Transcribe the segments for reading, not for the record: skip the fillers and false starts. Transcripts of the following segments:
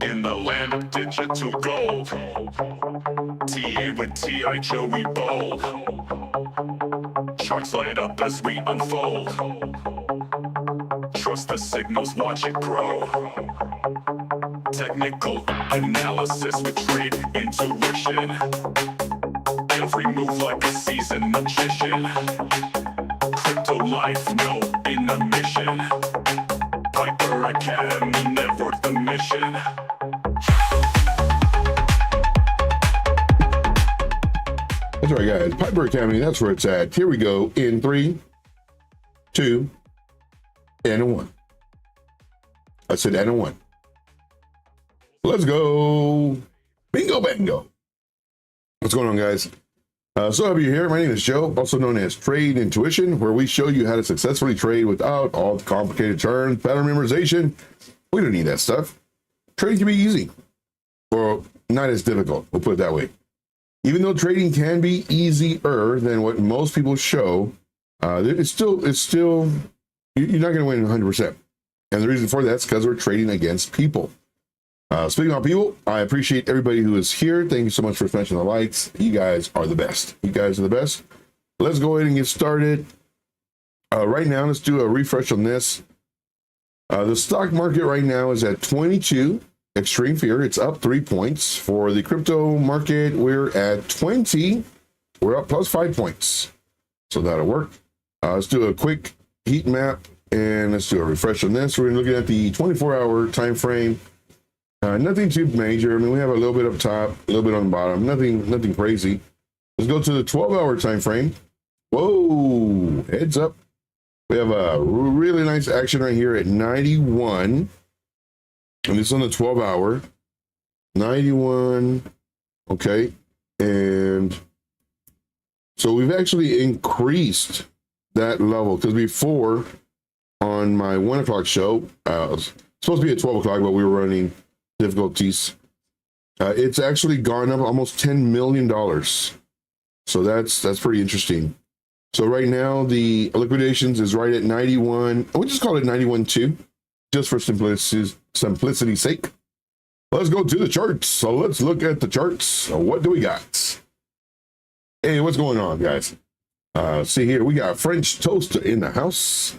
In the land of digital gold, TA with TI Joey Bold. Charts light up as we unfold. Trust the signals, watch it grow. Technical analysis with trade intuition. Every move like a seasoned magician. Crypto life, no intermission. Piper Academy, never the mission. That's right, guys. Piper Academy, that's where it's at. Here we go in 3, 2, and 1. I said and a 1. Let's go. Bingo, bango. What's going on, guys? So happy you're here. My name is Joe, also known as Trade Intuition, where we show you how to successfully trade without all the complicated terms, pattern memorization. We don't need that stuff. Trading can be easy, or not as difficult. We'll put it that way. Even though trading can be easier than what most people show, it's still you're not going to win 100%. And the reason for that is because we're trading against people. Speaking of people, I appreciate everybody who is here. Thank you so much for smashing the likes. You guys are the best. You guys are the best. Let's go ahead and get started. Right now, let's do a refresh on this. The stock market right now is at 22. Extreme fear. It's up 3 points. For the crypto market, we're at 20. We're up plus 5 points. So that'll work. Let's do a quick heat map and let's do a refresh on this. We're looking at the 24-hour time frame. Nothing too major. I mean, we have a little bit up top, a little bit on the bottom. Nothing crazy. Let's go to the 12-hour time frame. Whoa, heads up. We have a really nice action right here at 91. And it's on the 12-hour. 91. Okay. And so we've actually increased that level, because before on my 1 o'clock show, it was supposed to be at 12 o'clock, but we were running difficulties. It's actually gone up almost $10 million. So that's pretty interesting. So right now the liquidations is right at 91. We just call it 91.2, just for simplicity's sake. Let's go to the charts. So let's look at the charts. What do we got? Hey, what's going on, guys? See here, we got French Toaster in the house.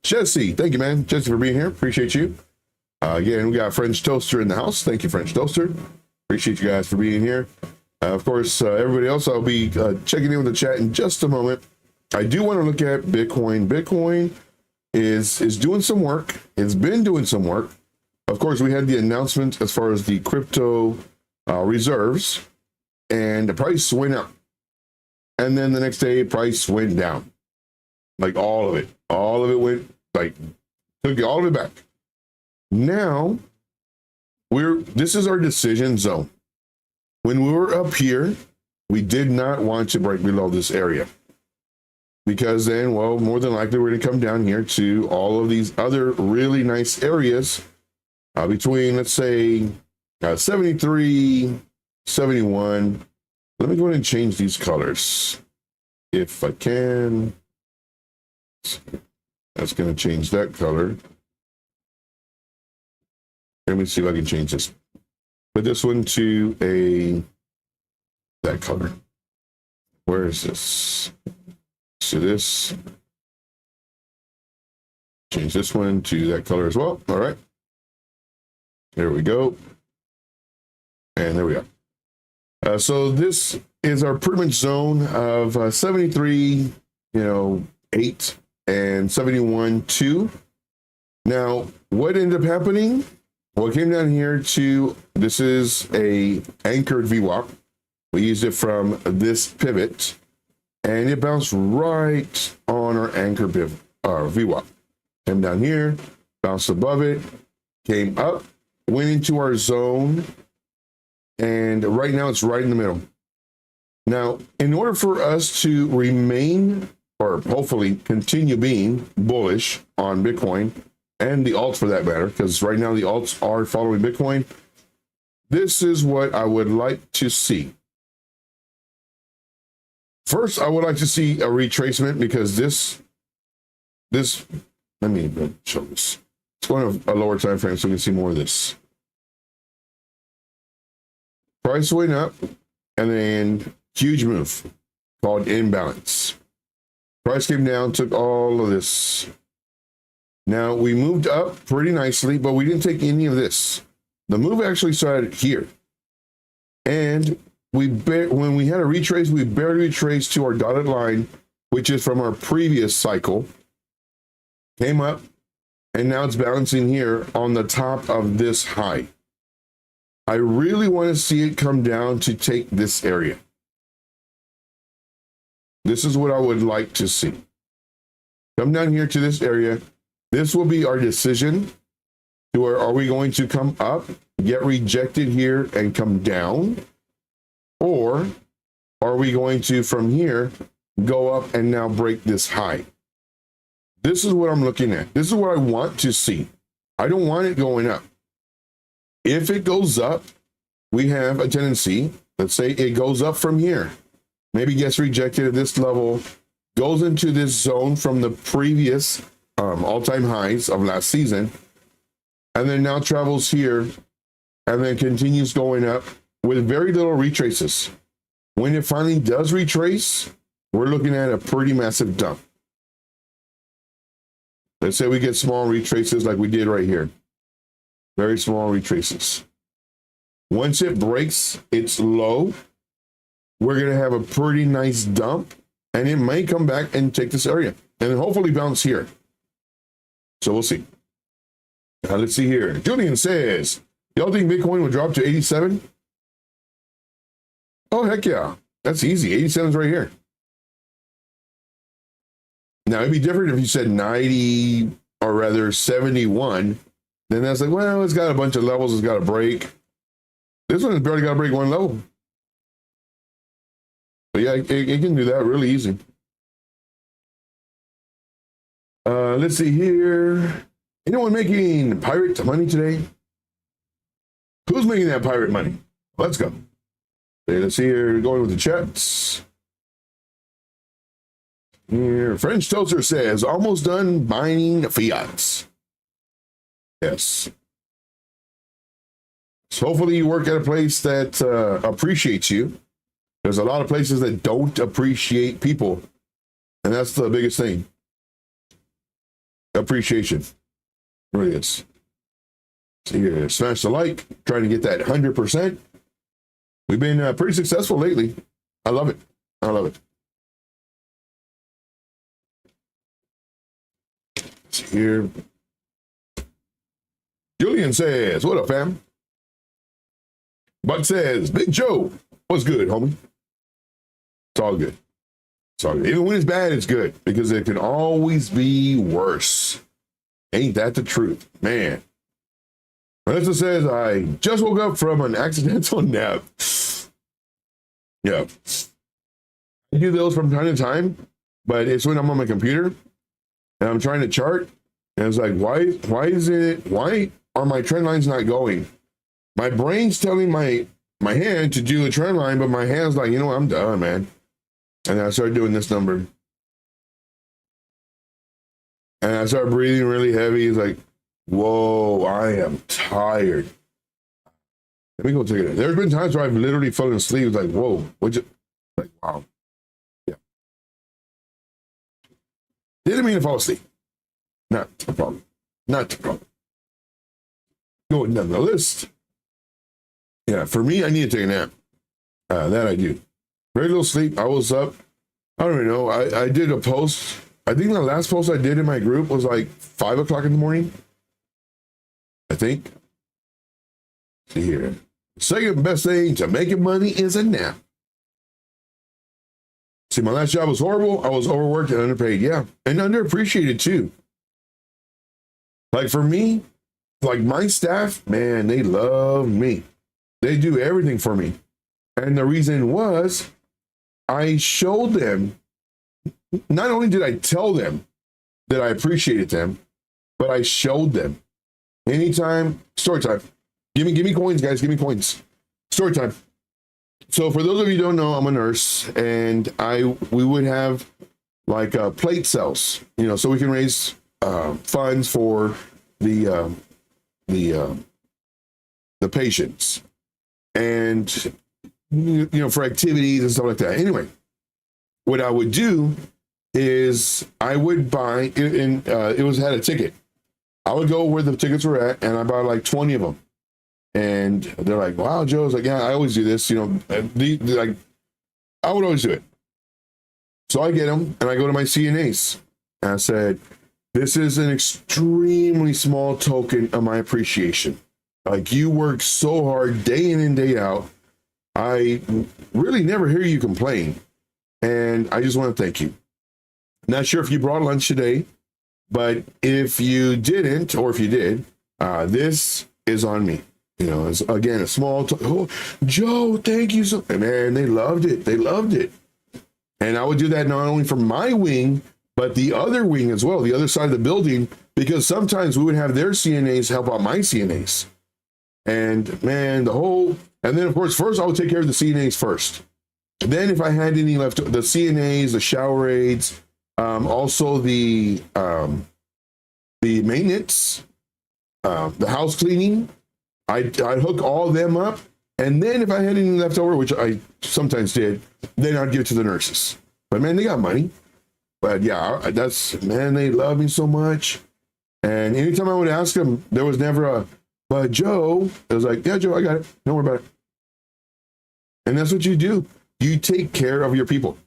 Jesse, thank you, man. Jesse, for being here. Appreciate you. Again, we got French Toaster in the house. Thank you, French Toaster. Appreciate you guys for being here. Of course, everybody else, I'll be checking in with the chat in just a moment. I do want to look at Bitcoin. Bitcoin is doing some work. It's been doing some work. Of course, we had the announcement as far as the crypto reserves, and the price went up. And then the next day, price went down. Like all of it. All of it went, like, took all of it back. Now, this is our decision zone. When we were up here, we did not want to break below this area, because then, well, more than likely we're going to come down here to all of these other really nice areas between, let's say, 73, 71. Let me go ahead and change these colors if I can. That's going to change that color. Let me see if I can change this. Put this one to that color. Where is this? So this. Change this one to that color as well. All right. There we go. And there we go. So this is our pretty much zone of 73, 8 and 71, 2. Now, what ended up happening? Well, it came down here to, this is a anchored VWAP. We used it from this pivot, and it bounced right on our anchor VWAP. Came down here, bounced above it, came up, went into our zone, and right now it's right in the middle. Now, in order for us to remain, or hopefully continue being bullish on Bitcoin, and the alts for that matter, because right now the alts are following Bitcoin, this is what I would like to see. First, I would like to see a retracement because this, let me show this. Let's go on a lower time frame so we can see more of this. Price went up and then huge move called imbalance. Price came down, took all of this. Now we moved up pretty nicely, but we didn't take any of this. The move actually started here. And when we had a retrace, we barely retraced to our dotted line, which is from our previous cycle. Came up, and now it's balancing here on the top of this high. I really want to see it come down to take this area. This is what I would like to see. Come down here to this area. This will be our decision to where are we going to come up, get rejected here and come down? Or are we going to, from here, go up and now break this high? This is what I'm looking at. This is what I want to see. I don't want it going up. If it goes up, we have a tendency, let's say it goes up from here, maybe gets rejected at this level, goes into this zone from the previous all-time highs of last season, and then now travels here, and then continues going up with very little retraces. When it finally does retrace, we're looking at a pretty massive dump. Let's say we get small retraces like we did right here. Very small retraces. Once it breaks its low, we're going to have a pretty nice dump, and it may come back and take this area and then hopefully bounce here. So we'll see. Now let's see here. Julian says, y'all think Bitcoin will drop to 87? Oh, heck yeah. That's easy. 87 is right here. Now, it'd be different if you said 90 or rather 71. Then that's like, well, it's got a bunch of levels. It's got to break. This one has barely got to break one level. But yeah, it can do that really easy. Let's see here. Anyone making pirate money today? Who's making that pirate money? Let's go. Okay, let's see here. Going with the chats. Here, French Toaster says, almost done buying fiats. Yes. So hopefully you work at a place that appreciates you. There's a lot of places that don't appreciate people. And that's the biggest thing. Appreciation. It really is. So here, smash the like, trying to get that 100%. We've been pretty successful lately. I love it. I love it. Here. Julian says, what up, fam? Buck says, Big Joe, what's good, homie? It's all good. It's all good. Even when it's bad, it's good because it can always be worse. Ain't that the truth, man? Melissa says, I just woke up from an accidental nap. Yeah. I do those from time to time, but it's when I'm on my computer and I'm trying to chart. And it's like, why are my trend lines not going? My brain's telling my hand to do a trend line, but my hand's like, you know what, I'm done, man. And I started doing this number. And I started breathing really heavy. It's like, whoa, I am tired. Let me go take it. There's been times where I've literally fallen asleep. It's like, whoa, like, wow. Yeah. Didn't mean to fall asleep. Not a problem. Not a problem. Going down the list. Yeah, for me, I need to take a nap. That I do. Very little sleep. I was up. I don't even know. I did a post. I think the last post I did in my group was like 5 o'clock in the morning. I think. See here. Second best thing to making money is a nap. See, my last job was horrible. I was overworked and underpaid. Yeah. And underappreciated too. Like for me, like my staff, man, they love me. They do everything for me. And the reason was I showed them, not only did I tell them that I appreciated them, but I showed them. Anytime, story time. Give me coins, guys. Give me coins. Story time. So for those of you who don't know, I'm a nurse, and we would have like plate sales, so we can raise funds for the patients, and for activities and stuff like that. Anyway, what I would do is I would buy, and it had a ticket. I would go where the tickets were at, and I bought like 20 of them. And they're like, "Wow, Joe." I was like, "Yeah, I always do this." Like I would always do it. So I get them, and I go to my CNAs, and I said, "This is an extremely small token of my appreciation. Like, you work so hard day in and day out. I really never hear you complain, and I just want to thank you. Not sure if you brought lunch today, but if you didn't, or if you did, this is on me." It's, again, a small, "Oh, Joe, thank you so," and man, they loved it. They loved it. And I would do that not only for my wing, but the other wing as well, the other side of the building, because sometimes we would have their CNAs help out my CNAs. And man, and then of course, first I would take care of the CNAs first. Then if I had any left, the CNAs, the shower aides, also the maintenance, the house cleaning, I'd hook all of them up. And then if I had any left over, which I sometimes did, then I'd give it to the nurses. But man, they got money. But yeah, they love me so much. And anytime I would ask them, there was never "But Joe," it was like, "Yeah, Joe, I got it. Don't worry about it." And that's what you do. You take care of your people.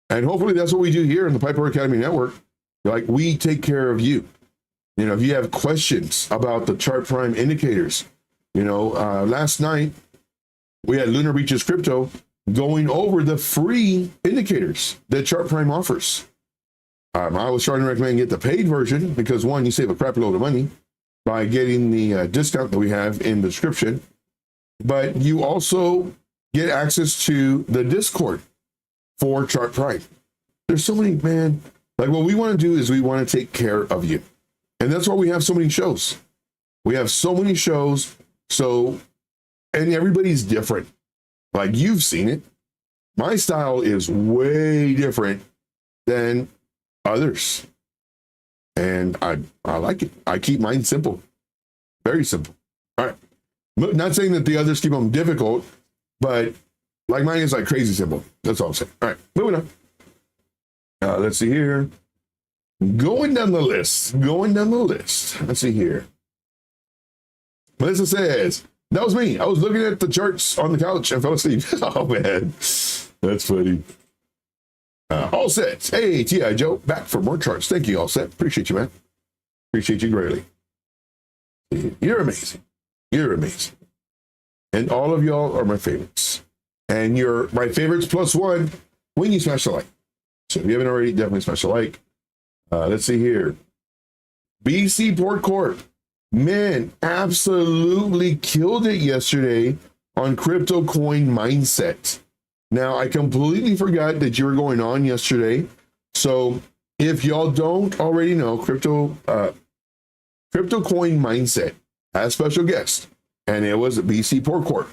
And hopefully that's what we do here in the Piper Academy Network. Like, we take care of you. If you have questions about the chart prime indicators, last night we had Lunar Beaches Crypto going over the free indicators that Chart Prime offers. I was trying to recommend get the paid version because, one, you save a crap load of money by getting the discount that we have in the description, but you also get access to the Discord for Chart Prime. There's so many, man. Like, what we want to do is we want to take care of you. And that's why we have so many shows. We have so many shows. And everybody's different. Like, you've seen it. My style is way different than others. And I like it. I keep mine simple. Very simple. All right. Not saying that the others keep them difficult, but like mine is like crazy simple. That's all I'm saying. All right. Moving on. Let's see here. Going down the list. Let's see here. Melissa says, "That was me. I was looking at the charts on the couch and fell asleep." Oh, man. That's funny. All set. Hey, T.I. Joe, back for more charts. Thank you, All Set. Appreciate you, man. Appreciate you greatly. You're amazing. You're amazing. And all of y'all are my favorites. And you're my favorites plus one when you smash the like. So if you haven't already, definitely smash the like. Let's see here. BC Port Corp. Man, absolutely killed it yesterday on Crypto Coin Mindset. Now, I completely forgot that you were going on yesterday. So if y'all don't already know, Crypto Coin Mindset had a special guest, and it was BC Port Corp.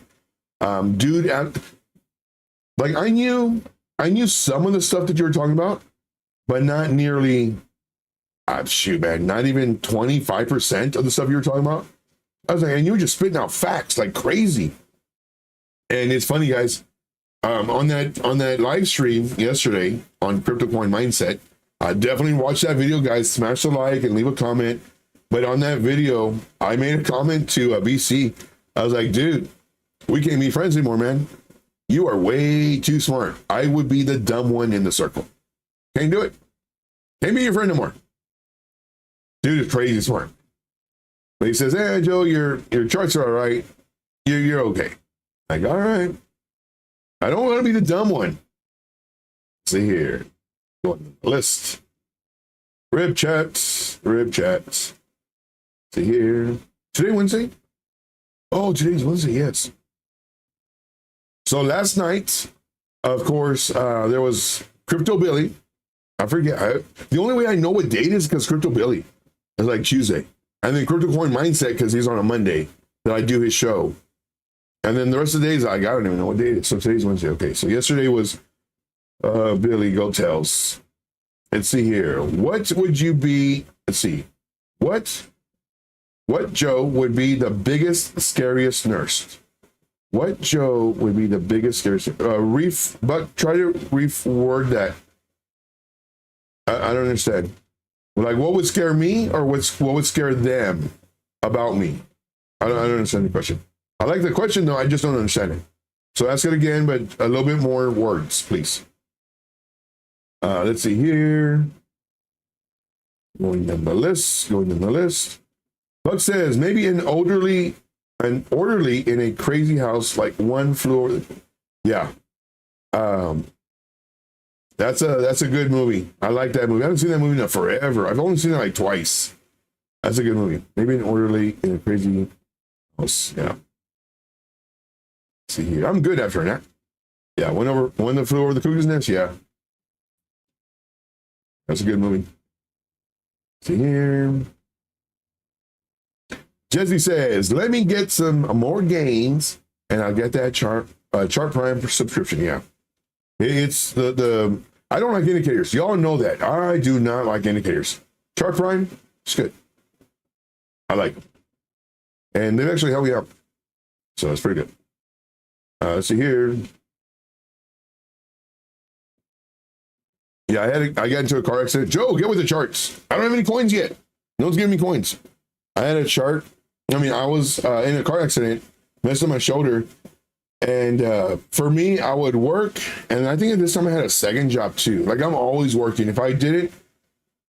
Dude, I knew some of the stuff that you were talking about, but not nearly. Shoot, man, not even 25% of the stuff you were talking about. I was like, and you were just spitting out facts like crazy. And it's funny, guys. On that live stream yesterday on Crypto Coin Mindset, definitely watch that video, guys. Smash the like and leave a comment. But on that video, I made a comment to BC. I was like, "Dude, we can't be friends anymore, man. You are way too smart. I would be the dumb one in the circle. Can't do it. Can't be your friend no more." Dude is crazy smart. But he says, "Hey, Joe, your charts are all right. You're okay." Like, all right. I don't want to be the dumb one. Let's see here. Go on the list. Rib chats. See here. Today Wednesday? Oh, today's Wednesday, yes. So last night, of course, there was Crypto Billy. I forget. The only way I know what date is because Crypto Billy is like Tuesday. And then Crypto Coin Mindset because he's on a Monday that I do his show. And then the rest of the days, I don't even know what day it is. So today's Wednesday. Okay, so yesterday was Billy Go Tells. Let's see here. What would you be? Let's see. What Joe would be the biggest, scariest nurse? What Joe would be the biggest, scariest? But try to reword that. I don't understand. Like, what would scare me, or what would scare them about me? I don't understand the question. I like the question, though. I just don't understand it. So ask it again, but a little bit more words, please. Let's see here. Going down the list. Buck says, maybe an orderly in a crazy house, like one floor. Yeah. That's a good movie. I like that movie. I haven't seen that movie in forever. I've only seen it like twice. That's a good movie. Maybe an orderly in a crazy house. Yeah. Let's see here. I'm good after that. Yeah. One that flew over the cuckoo's nest. Yeah. That's a good movie. Let's see here. Jesse says, let me get some more gains and I'll get that chart prime subscription. Yeah. It's the I don't like indicators. Y'all know that. I do not like indicators. Chart prime, it's good. I like them. And they've actually helped me out. So it's pretty good. Let's see here. Yeah, I got into a car accident. Joe, get with the charts. I don't have any coins yet. No one's giving me coins. I had a chart. I mean, I was in a car accident, messed up my shoulder. And for me, I would work. And I think at this time I had a second job too. Like, I'm always working. If I didn't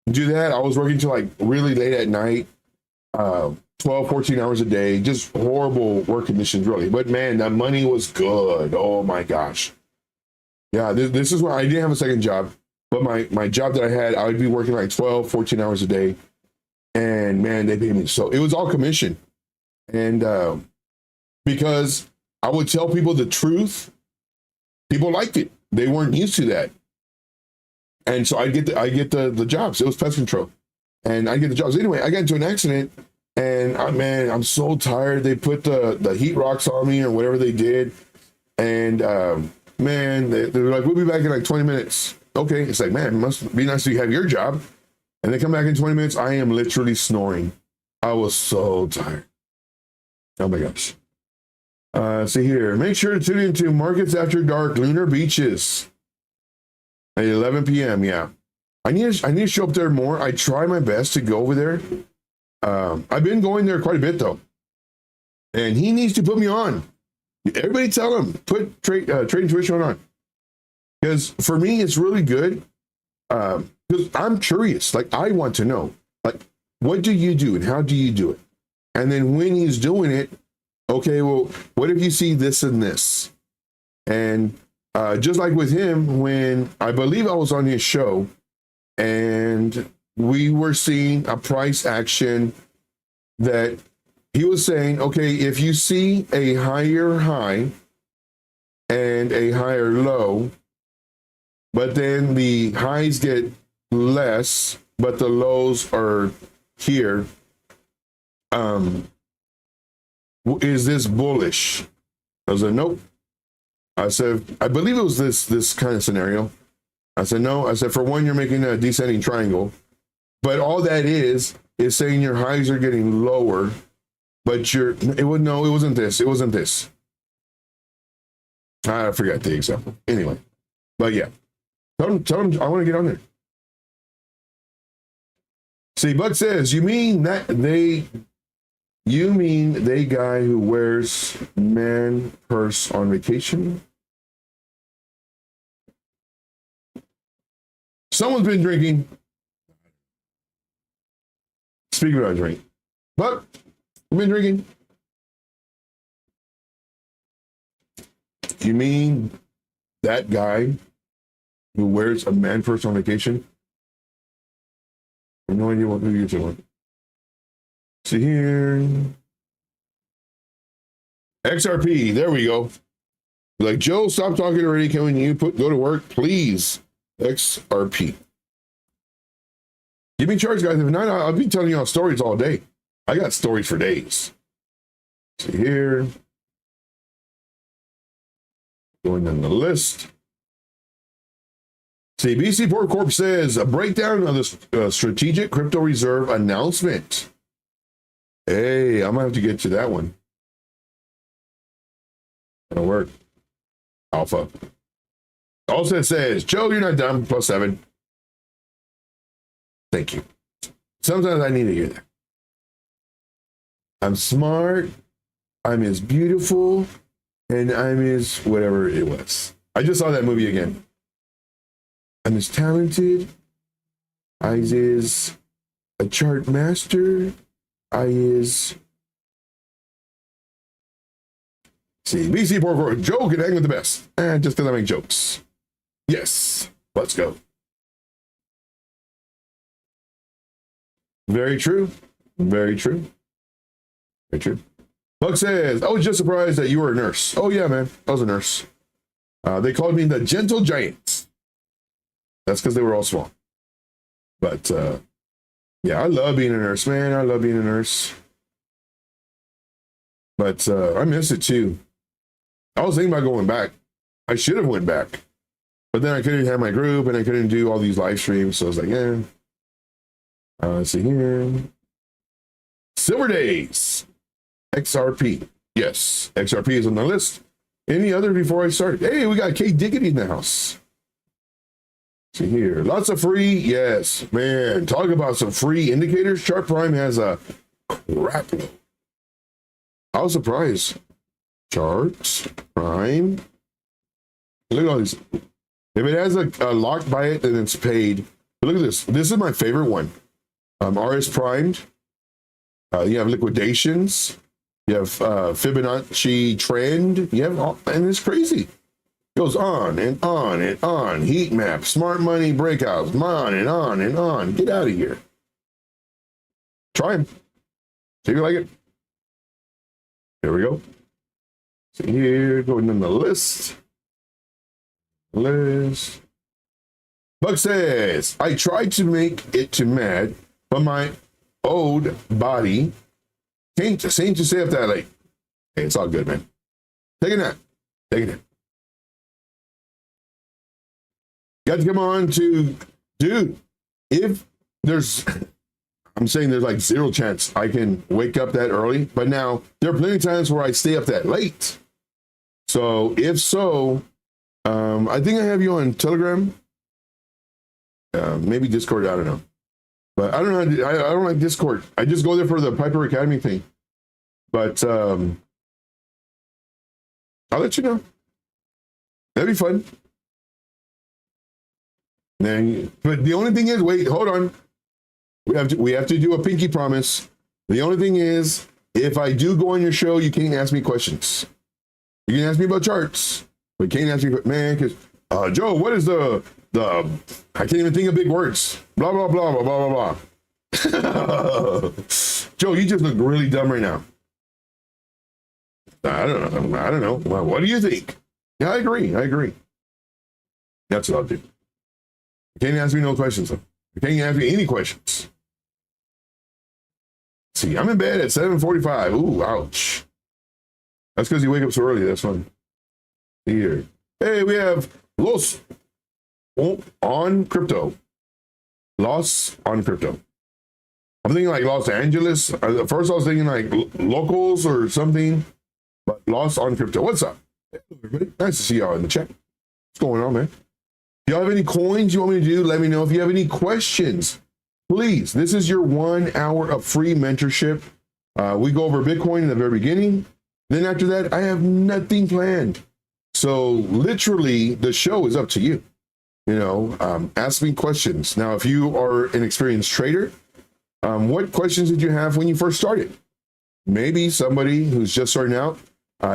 do that, I was working till like really late at night, 12, 14 hours a day, just horrible work conditions, really. But man, that money was good. Oh my gosh. Yeah, this is why I didn't have a second job. But my job that I had, I would be working like 12, 14 hours a day. And man, they paid me. So it was all commission. And because I would tell people the truth, people liked it. They weren't used to that. And so I get the jobs. It was pest control. And I get the jobs. Anyway, I got into an accident and man, I'm so tired. They put the heat rocks on me or whatever they did. And man, they were like, we'll be back in like 20 minutes. Okay. It's like, man, it must be nice to have your job. And they come back in 20 minutes. I am literally snoring. I was so tired. Oh my gosh. See here. Make sure to tune into Markets After Dark, Lunar Beaches at 11 p.m. Yeah. I need to show up there more. I try my best to go over there. I've been going there quite a bit though. And he needs to put me on. Everybody tell him, put Trade Intuition on. Because for me, it's really good. Because I'm curious. Like, I want to know, like, what do you do and how do you do it? And then when he's doing it, okay, well, what if you see this and this? And just like with him, when I believe I was on his show and we were seeing a price action that he was saying, okay, if you see a higher high and a higher low, but then the highs get less, but the lows are here, is this bullish? I said, nope. I said, I believe it was this kind of scenario. I said, no. I said, for one, you're making a descending triangle, but all that is saying your highs are getting lower, but it wasn't this. It wasn't this. I forgot the example. Anyway, but yeah, tell them I want to get on there. See, Buck says, you mean they guy who wears man purse on vacation? Someone's been drinking. Speaking about drink. But I've been drinking. You mean that guy who wears a man purse on vacation? I have no idea who you're talking. See here. XRP, there we go. Like, Joe, stop talking already. Can you go to work, please? XRP. Give me charge, guys. If not, I'll be telling y'all stories all day. I got stories for days. See here. Going on the list. See, BC Port Corp says a breakdown of the strategic crypto reserve announcement. Hey, I'm gonna have to get to that one. That'll work. Alpha. Also, it says, Joe, you're not done. +7. Thank you. Sometimes I need to hear that. I'm smart. I'm as beautiful. And I'm as whatever it was. I just saw that movie again. I'm as talented. I is a chart master. I is. See, BC Port Joe can hang with the best. Just because I make jokes. Yes, let's go. Very true. Very true. Very true. Buck says, I was just surprised that you were a nurse. Oh, yeah, man. I was a nurse. They called me the Gentle Giant. That's because they were all small. But, yeah, I love being a nurse, man. I love being a nurse. But I miss it, too. I was thinking about going back. I should have went back. But then I couldn't have my group, and I couldn't do all these live streams. So I was like, yeah. Let's see here. Silver Days. XRP. Yes, XRP is on the list. Any other before I start? Hey, we got K Diggity in the house. See here. Lots of free. Yes, man. Talk about some free indicators. Chart Prime has a crap load. I was surprised. Charts Prime. Look at all these. If it has a lock by it, then it's paid. But look at this. This is my favorite one. RS primed. You have liquidations. You have Fibonacci trend. You have all, and it's crazy. Goes on and on and on. Heat map, smart money breakouts, on and on and on. Get out of here. Try them. See if you like it. Here we go. See here, going in the list. Buck says, I tried to make it to mad, but my old body can't seem to stay up that late. Hey, it's all good, man. Take a nap. Take a nap. Got to come on to, dude, if there's, I'm saying there's like 0 chance I can wake up that early, but now there are plenty of times where I stay up that late. So if so, I think I have you on Telegram, maybe Discord, I don't know. But I don't know, I don't like Discord. I just go there for the Piper Academy thing. But I'll let you know. That'd be fun. Then, but the only thing is, wait, hold on. We have to do a pinky promise. The only thing is, if I do go on your show, you can't ask me questions. You can ask me about charts, but you can't ask me, man, because Joe, what is the I can't even think of big words. Blah blah blah blah blah blah blah. Joe, you just look really dumb right now. I don't know. Well, what do you think? Yeah, I agree. That's what I'll do. You can't ask me no questions, though. You can't ask me any questions. See, I'm in bed at 7:45. Ooh, ouch. That's because you wake up so early. That's fun. Here. Hey, we have Los on crypto. Loss on crypto. I'm thinking like Los Angeles. At first, I was thinking like locals or something, but Loss on crypto. What's up? Hey, everybody. Nice to see y'all in the chat. What's going on, man? If y'all have any coins you want me to do, let me know. If you have any questions, please. This is your 1 hour of free mentorship. We go over Bitcoin in the very beginning. Then after that, I have nothing planned. So literally, the show is up to you. You know, ask me questions. Now, if you are an experienced trader, what questions did you have when you first started? Maybe somebody who's just starting out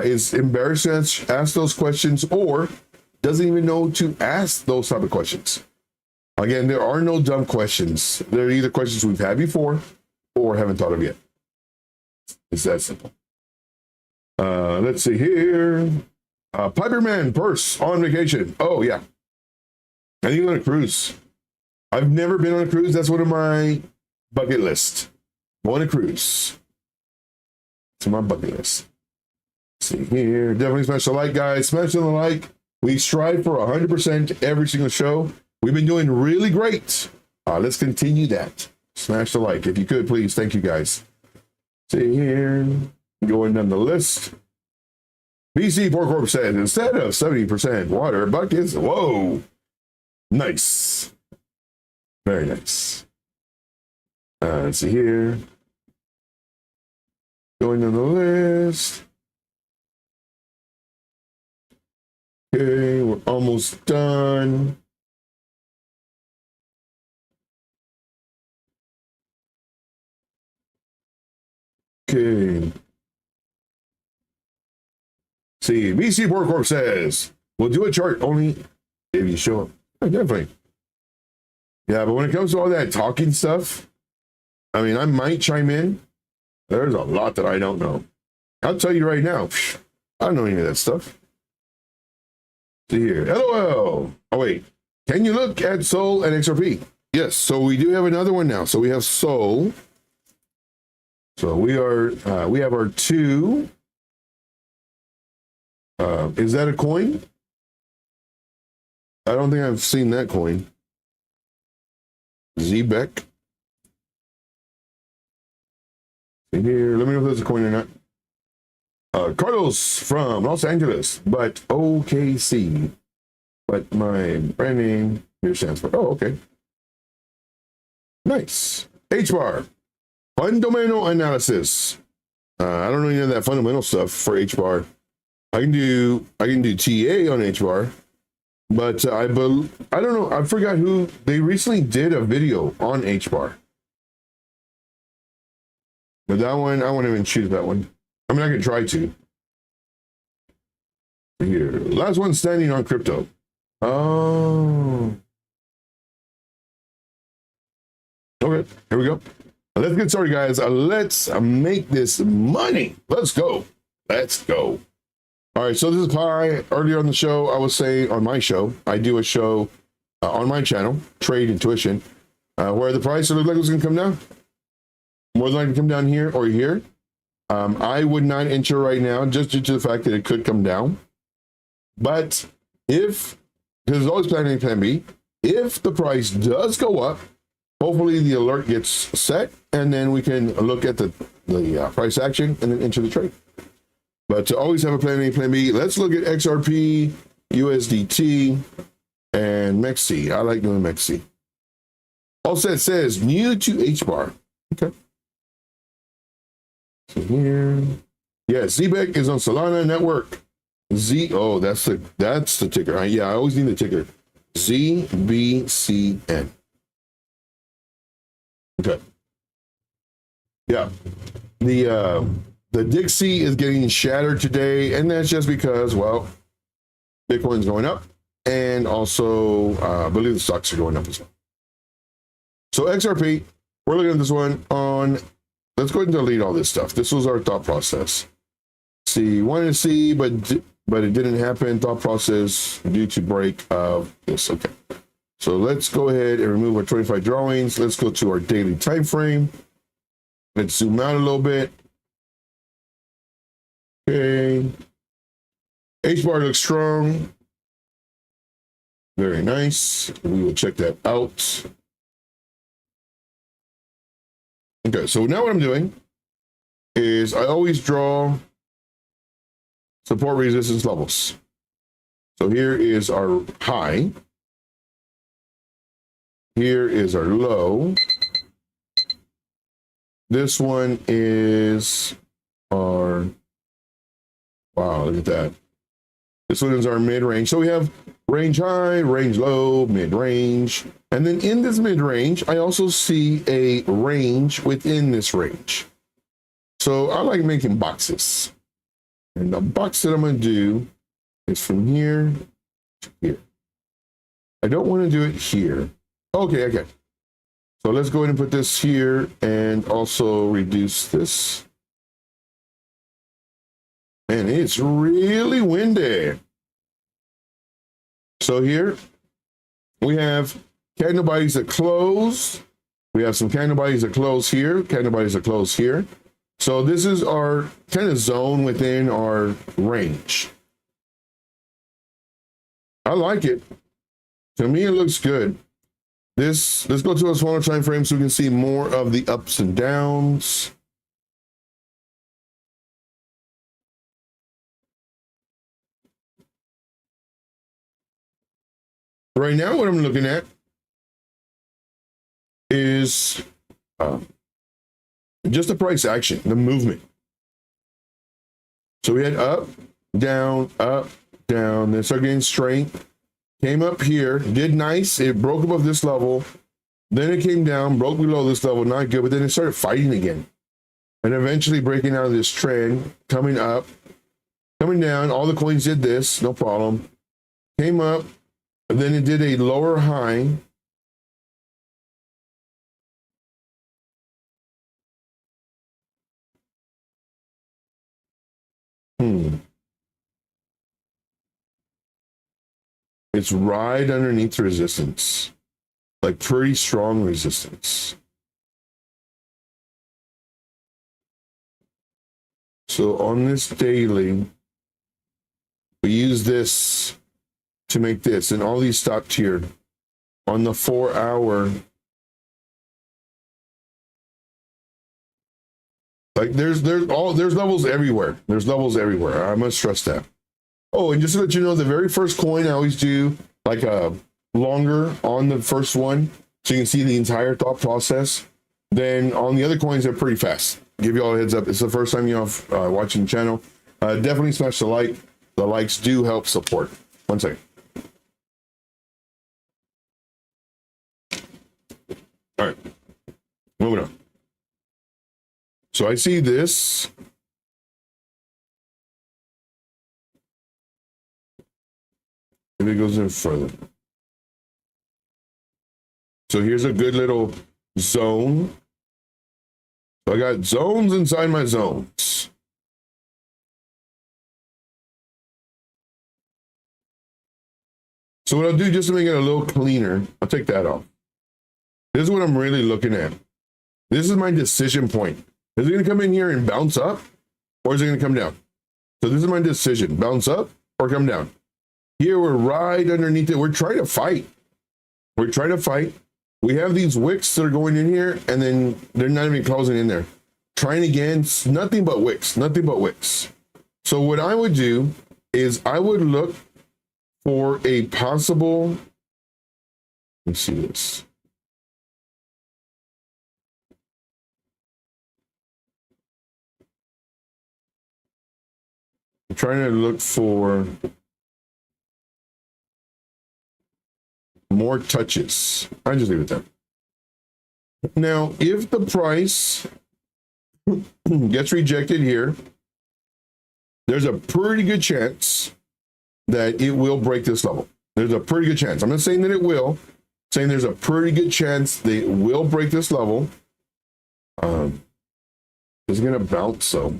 is embarrassed to ask those questions or doesn't even know to ask those type of questions. Again, there are no dumb questions. They're either questions we've had before or haven't thought of yet. It's that simple. Let's see here. Piperman Purse on vacation. Oh, yeah. I think on a cruise. I've never been on a cruise. That's one of my bucket list. Go on a cruise. It's on my bucket list. Let's see here. Definitely smash the like, guys. Smash the like. We strive for 100% every single show. We've been doing really great. Let's continue that. Smash the like if you could, please. Thank you, guys. See here, going down the list. BC Pork Corp says, instead of 70% water, buckets. Whoa. Nice. Very nice. Let's see here. Going down the list. Okay, we're almost done. Okay. See, BC Pork Corp says, we'll do a chart only if you show up. Yeah, definitely. Yeah, but when it comes to all that talking stuff, I mean, I might chime in. There's a lot that I don't know. I'll tell you right now, I don't know any of that stuff. See here, LOL. Oh, wait. Can you look at Sol and XRP? Yes, so we do have another one now. So we have Sol. So we have our two. Is that a coin? I don't think I've seen that coin. ZBEC. See here, let me know if that's a coin or not. Carlos from Los Angeles, but OKC. But my brand name here stands for, oh, okay. Nice. HBAR. Fundamental analysis. I don't know any of that fundamental stuff for HBAR. I can do TA on HBAR, but I don't know. I forgot who they recently did a video on HBAR. But that one, I won't even choose that one. I mean, I can try to. Here, last one standing on crypto. Oh. Okay, here we go. Let's get started, guys. Let's make this money. Let's go. Let's go. All right, so this is Pi. Earlier on the show, I was saying on my show, I do a show on my channel, Trade Intuition, where the price looked like it was going to come down. More than likely come down here or here. I would not enter right now just due to the fact that it could come down. But if, because there's always plan A, plan B, if the price does go up, hopefully the alert gets set and then we can look at the price action and then enter the trade. But to always have a plan A, plan B, let's look at XRP, USDT, and MEXC. I like doing MEXC. Also, it says new to HBAR. Okay. So here, yeah, ZBEC is on Solana Network. Oh, that's the ticker. Yeah, I always need the ticker. ZBCN. Okay. Yeah, the Dixie is getting shattered today, and that's just because, well, Bitcoin's going up, and also I believe the stocks are going up as well. So XRP, we're looking at this one on. Let's go ahead and delete all this stuff. This was our thought process. See, wanted to see, but it didn't happen. Thought process due to break of this. Okay. So let's go ahead and remove our 25 drawings. Let's go to our daily time frame. Let's zoom out a little bit. Okay. HBAR looks strong. Very nice. We will check that out. Okay, so now what I'm doing is I always draw support resistance levels. So here is our high. Here is our low. This one is our, wow, look at that. This one is our mid-range. So we have range high, range low, mid-range. And then in this mid-range, I also see a range within this range. So I like making boxes. And the box that I'm going to do is from here to here. I don't want to do it here. Okay. So let's go ahead and put this here and also reduce this. And it's really windy. So here we have candle bodies that close. We have some candle bodies that close here, candle bodies that close here. So this is our kind of zone within our range. I like it. To me, it looks good. Let's go to a smaller time frame so we can see more of the ups and downs. Right now, what I'm looking at is just the price action, the movement. So we had up, down, then started getting strength, came up here, did nice, it broke above this level, then it came down, broke below this level, not good, but then it started fighting again. And eventually breaking out of this trend, coming up, coming down, all the coins did this, no problem. Came up, and then it did a lower high. It's right underneath the resistance, like pretty strong resistance. So on this daily, we use this to make this, and all these stopped here. On the 4 hour, like there's levels everywhere. There's levels everywhere. I must stress that. Oh, and just to let you know, the very first coin I always do like a longer on the first one, so you can see the entire thought process. Then on the other coins, they're pretty fast. Give you all a heads up. It's the first time you're watching the channel. Definitely smash the like. The likes do help support. 1 second. All right, moving on. So I see this. If it goes in further. So here's a good little zone. So I got zones inside my zones. So what I'll do, just to make it a little cleaner, I'll take that off. This is what I'm really looking at. This is my decision point. Is it going to come in here and bounce up, or is it going to come down? So this is my decision: bounce up or come down. Here we're right underneath it. We're trying to fight. We're trying to fight. We have these wicks that are going in here, and then they're not even closing in there. Trying again, nothing but wicks, nothing but wicks. So what I would do is I would look for a possible, let's see this. I'm trying to look for more touches. I just leave it there. Now, if the price gets rejected here, there's a pretty good chance that it will break this level. There's a pretty good chance. I'm not saying that it will, saying there's a pretty good chance they will break this level. It's going to bounce, so.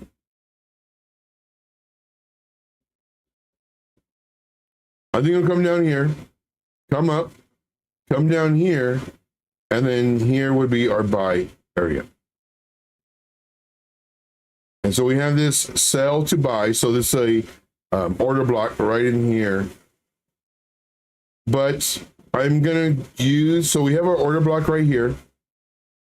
I think it'll come down here, come up, come down here, and then here would be our buy area. And so we have this sell to buy. So this is a order block right in here. But I'm going to use, so we have our order block right here.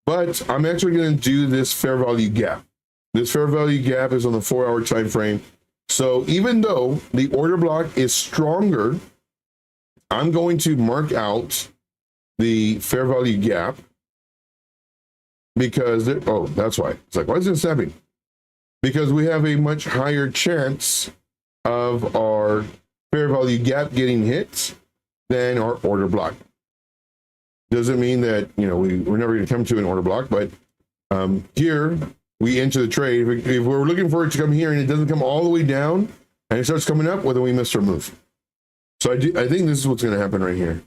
But I'm actually going to do this fair value gap. This fair value gap is on the 4 hour time frame. So even though the order block is stronger, I'm going to mark out the fair value gap because, oh, that's why. It's like, why is it snapping? Because we have a much higher chance of our fair value gap getting hit than our order block. Doesn't mean that, you know, we're never going to come to an order block, but here we enter the trade. If we're looking for it to come here and it doesn't come all the way down and it starts coming up, well, then we missed our move. So I think this is what's going to happen right here.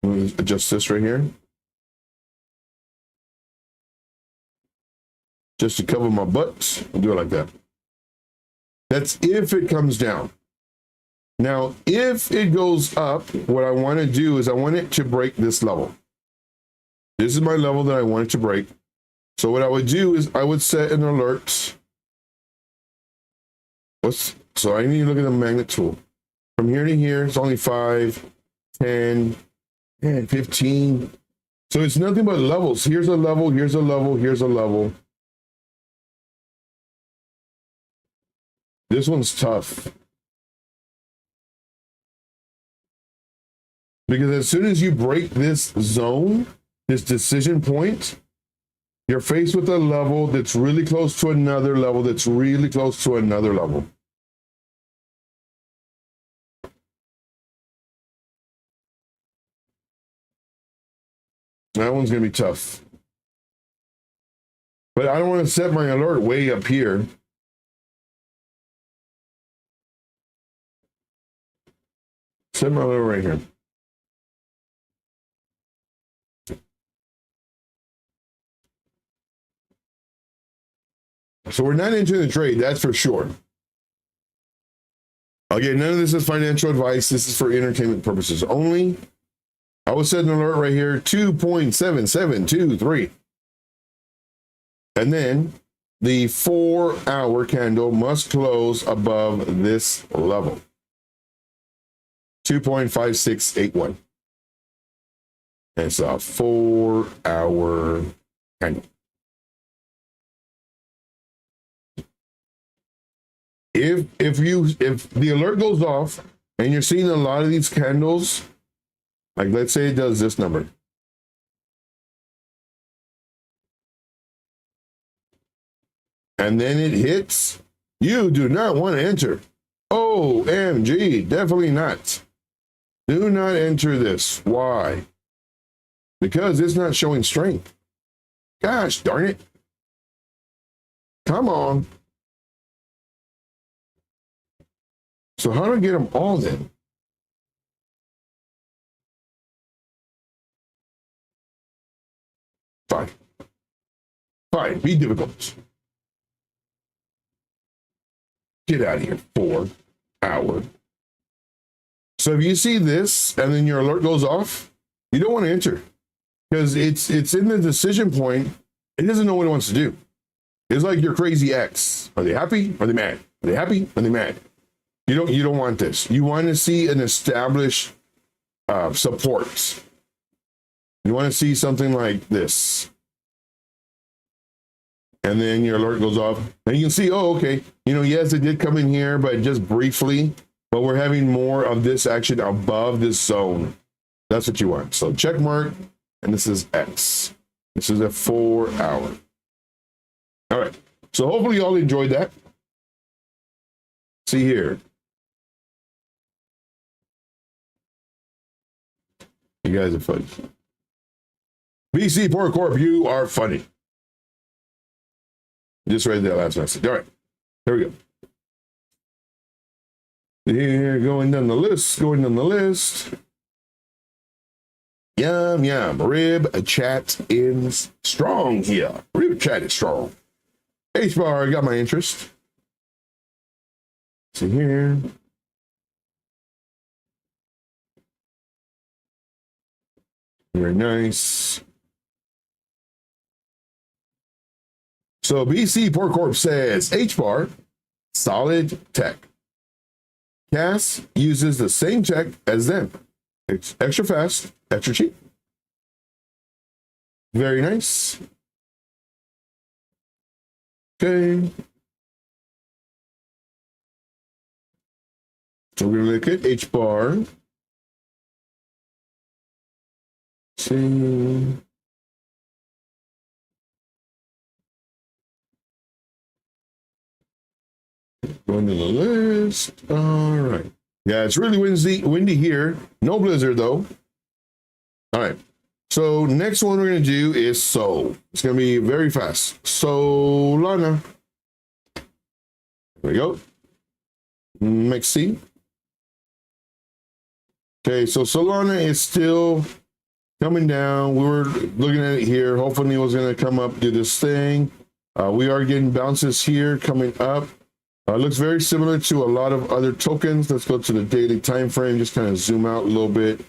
Let me adjust this right here. Just to cover my butt, I'll do it like that. That's if it comes down. Now, if it goes up, what I want to do is I want it to break this level. This is my level that I want it to break. So what I would do is I would set an alert. So I need to look at the magnet tool. From here to here, it's only 5, 10, 15. So it's nothing but levels. Here's a level, here's a level, here's a level. This one's tough. Because as soon as you break this zone, this decision point, you're faced with a level that's really close to another level that's really close to another level. That one's going to be tough. But I don't want to set my alert way up here. Set my alert right here. So we're not entering the trade, that's for sure. Again, none of this is financial advice. This is for entertainment purposes only. I will set an alert right here, 2.7723. And then the 4-hour candle must close above this level, 2.5681. It's a 4-hour candle. If the alert goes off and you're seeing a lot of these candles, like let's say it does this number. And then it hits, you do not want to enter. OMG, definitely not. Do not enter this. Why? Because it's not showing strength. Gosh darn it. Come on. So how do I get them all then? Fine. Fine, be difficult. Get out of here, 4-hour. So if you see this and then your alert goes off, you don't want to enter because it's in the decision point. It doesn't know what it wants to do. It's like your crazy ex. Are they happy? Are they mad? Are they happy? Are they mad? You don't want this. You want to see an established support. You want to see something like this. And then your alert goes off. And you can see, oh, okay. Yes, it did come in here, but just briefly. But we're having more of this action above this zone. That's what you want. So check mark. And this is X. This is a 4-hour. All right. So hopefully y'all enjoyed that. See here. You guys are funny. BC Port Corp, you are funny. Just read that last message. All right, here we go. Here, going down the list, Yum, yum. Rib chat is strong here. Rib chat is strong. H-bar got my interest. See here. Very nice. So BC Port Corp says H-bar, solid tech. Cass uses the same tech as them. It's extra fast, extra cheap. Very nice. Okay. So we're gonna look at H-bar. See. Going to the list. All right. Yeah, it's really windy here. No blizzard though. All right. So next one we're going to do is Sol. It's going to be very fast. Solana. There we go. Mexi. Okay, so Solana is still coming down. We were looking at it here. Hopefully it was going to come up, do this thing. We are getting bounces here coming up. Looks very similar to a lot of other tokens. Let's go to the daily time frame. Just kind of zoom out a little bit.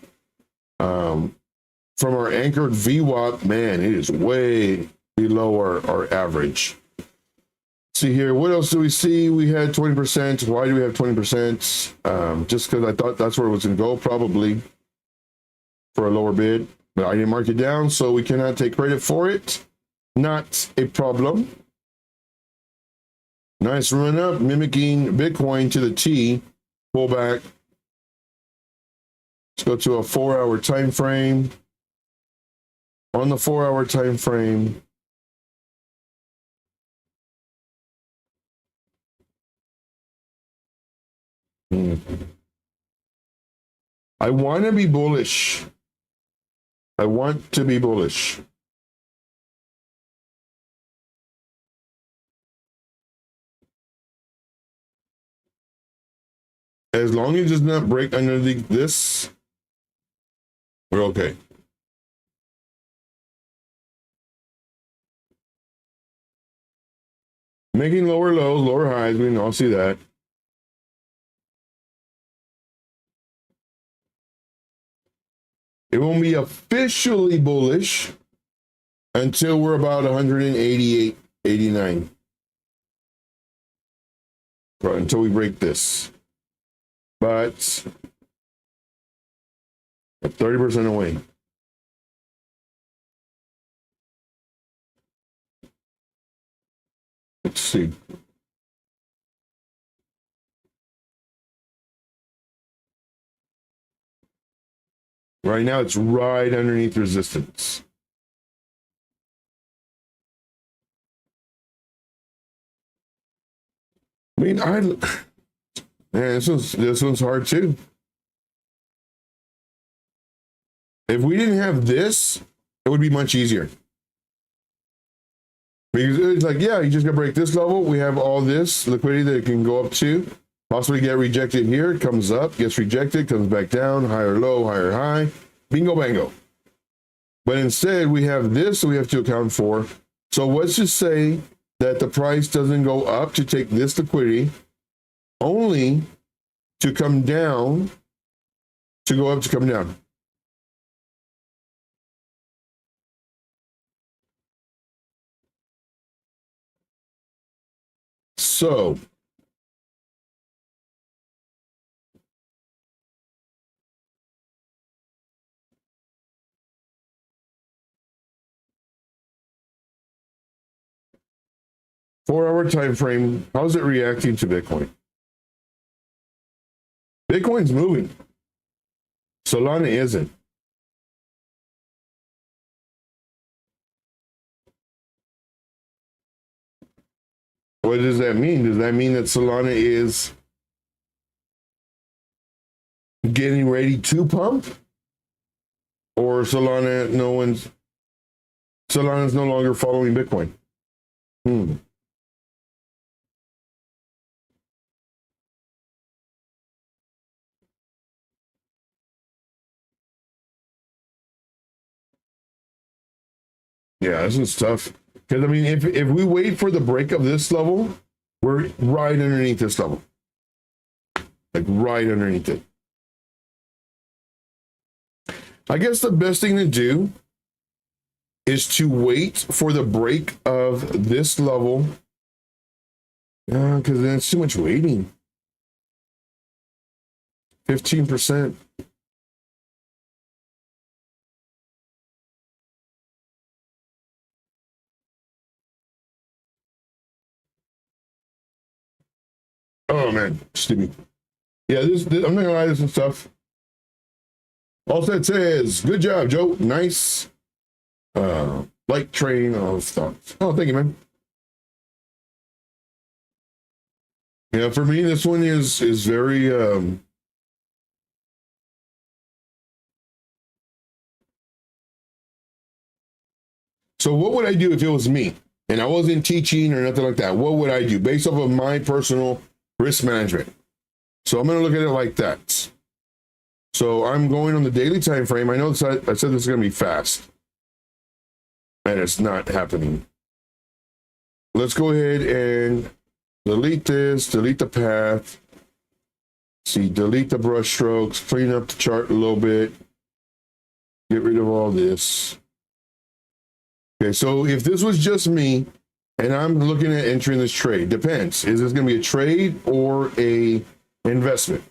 From our anchored VWAP, man, it is way below our average. See here, what else do we see? We had 20%. Why do we have 20%? Just because I thought that's where it was going to go, probably for a lower bid, but I didn't mark it down, so we cannot take credit for it. Not a problem. Nice run up, mimicking Bitcoin to the T. Pull back. Let's go to a 4-hour time frame. On the 4-hour time frame, I want to be bullish. I want to be bullish. As long as it does not break underneath this, we're okay. Making lower lows, lower highs, we can all see that. It won't be officially bullish until we're about 188, 89. Until we break this. But 30% away. Let's see. Right now, it's right underneath resistance. I mean, man, this one's hard too. If we didn't have this, it would be much easier. Because it's like, yeah, you just gotta break this level. We have all this liquidity that it can go up to. Possibly get rejected here, it comes up, gets rejected, comes back down, higher low, higher high, bingo bango. But instead we have this that we have to account for. So let's just say that the price doesn't go up to take this liquidity, only to come down, to go up to come down. So 4-hour time frame, how's it reacting to Bitcoin? Bitcoin's moving. Solana isn't. What does that mean? Does that mean that Solana is getting ready to pump? Or Solana's no longer following Bitcoin? Yeah, this is tough. Because, I mean, if we wait for the break of this level, we're right underneath this level. Like, right underneath it. I guess the best thing to do is to wait for the break of this level. Because then it's too much waiting. 15%. Oh man, stupid. Yeah, this I'm not gonna lie, this is tough. All that says, good job, Joe. Nice light train of thoughts. Oh, thank you, man. Yeah, for me, this one is very so what would I do if it was me and I wasn't teaching or nothing like that? What would I do based off of my personal risk management? So I'm going to look at it like that. So I'm going on the daily time frame. I know I said this is going to be fast, and it's not happening. Let's go ahead and delete this, delete the path. See, delete the brush strokes, clean up the chart a little bit, get rid of all this. Okay, so if this was just me, and I'm looking at entering this trade. Depends. Is this going to be a trade or a investment?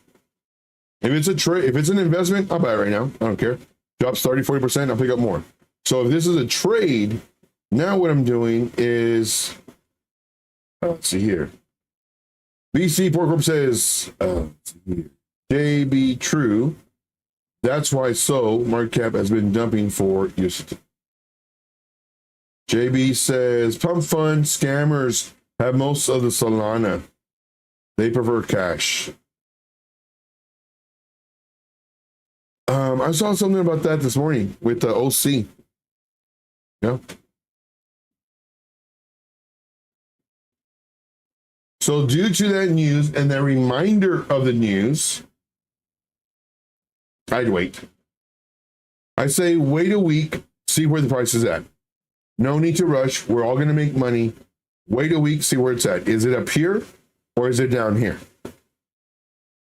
If it's a trade, if it's an investment, I'll buy it right now. I don't care. Drops 30, 40%, I'll pick up more. So if this is a trade, now what I'm doing is, let's see here. BC Port Corp says, JB True. That's why market cap has been dumping for USD. JB says, pump fund scammers have most of the Solana. They prefer cash. I saw something about that this morning with the OC. Yeah. So due to that news and the reminder of the news, I'd wait. I say wait a week, see where the price is at. No need to rush. We're all going to make money. Wait a week, see where it's at. Is it up here or is it down here?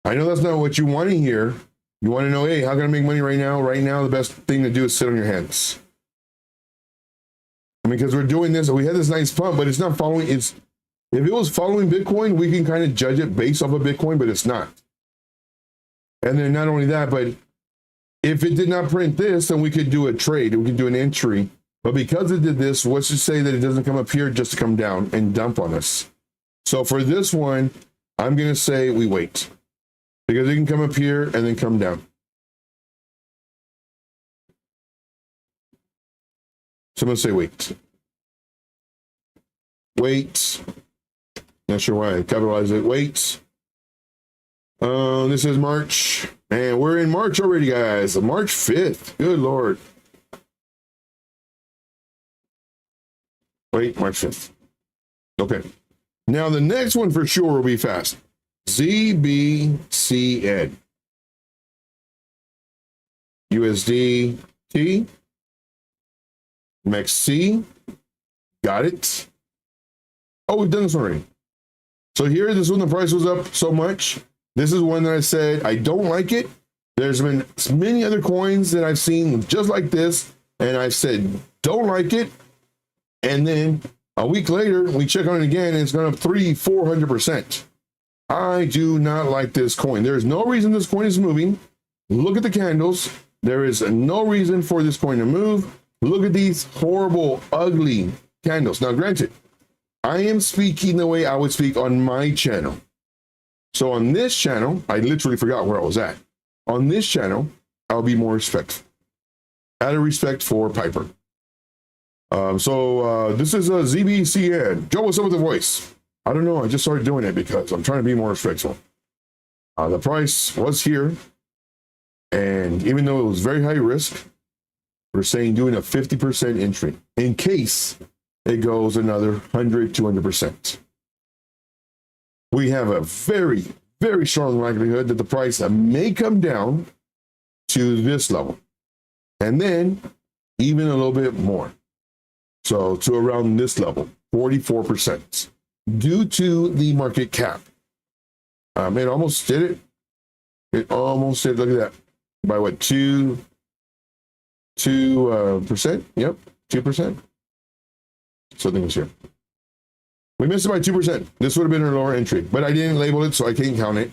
I know that's not what you want to hear. You want to know, hey, how can I make money right now? Right now, the best thing to do is sit on your hands. I mean, because we're doing this, we had this nice pump, but it's not following. If it was following Bitcoin, we can kind of judge it based off of Bitcoin, but it's not. And then not only that, but if it did not print this, then we could do a trade. We could do an entry. But because it did this, what's to say that it doesn't come up here just to come down and dump on us? So for this one, I'm going to say we wait. Because it can come up here and then come down. So I'm going to say wait. Wait. Not sure why I capitalized it. Wait. This is March. And we're in March already, guys. March 5th. Good Lord. Wait, March 5th. Okay. Now the next one for sure will be fast. ZBCN. USDT. MEXC. Got it. Oh, we've done this already. So here, this one, the price was up so much. This is one that I said, I don't like it. There's been many other coins that I've seen just like this. And I said, don't like it. And then a week later, we check on it again and it's gone up 400%. I do not like this coin. There is no reason this coin is moving. Look at the candles. There is no reason for this coin to move. Look at these horrible, ugly candles. Now, granted, I am speaking the way I would speak on my channel. So on this channel, I literally forgot where I was at. On this channel, I'll be more respectful. Out of respect for Piper. This is a ZBCN. Joe, what's up with the voice? I don't know. I just started doing it because I'm trying to be more respectful. The price was here. And even though it was very high risk, we're saying doing a 50% entry in case it goes another 100, 200%. We have a very, very strong likelihood that the price may come down to this level. And then even a little bit more. So to around this level, 44%. Due to the market cap. It almost did it. It almost did. Look at that. By what, 2%? Yep, 2%. Something was here. We missed it by 2%. This would have been our lower entry, but I didn't label it, so I can't count it.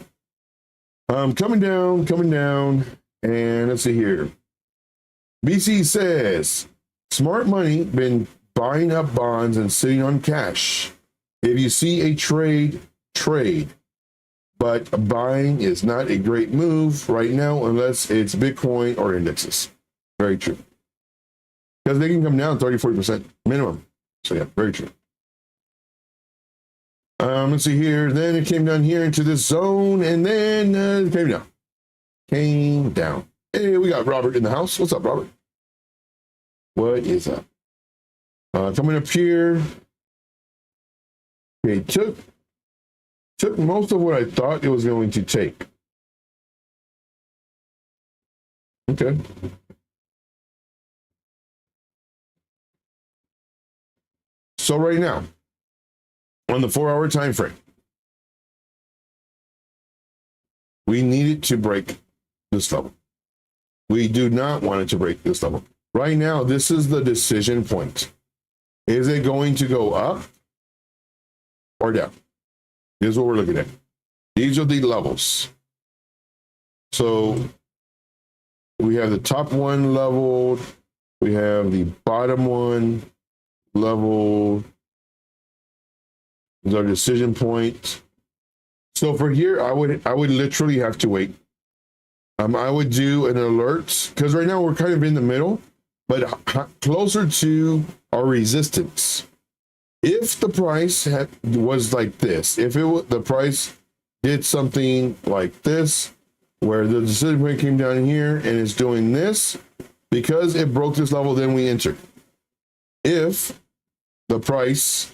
Coming down, and let's see here. BC says, smart money been buying up bonds and sitting on cash. If you see a trade. But buying is not a great move right now unless it's Bitcoin or indexes. Very true. Because they can come down 30, 40% minimum. So yeah, very true. Let's see here. Then it came down here into this zone and then it came down. Came down. Hey, we got Robert in the house. What's up, Robert? What is up? Coming up here. Okay, took most of what I thought it was going to take. Okay. So right now, on the 4-hour time frame, we needed to break this level. We do not want it to break this level. Right now, this is the decision point. Is it going to go up or down. Here's what we're looking at. These are the levels. So we have the top one leveled. We have the bottom one leveled. Is our decision point. So for here, I would literally have to wait. I would do an alert because right now we're kind of in the middle, but closer to our resistance. If the price was like this, if the price did something like this, where the decision point came down here and it's doing this, because it broke this level, then we entered. If the price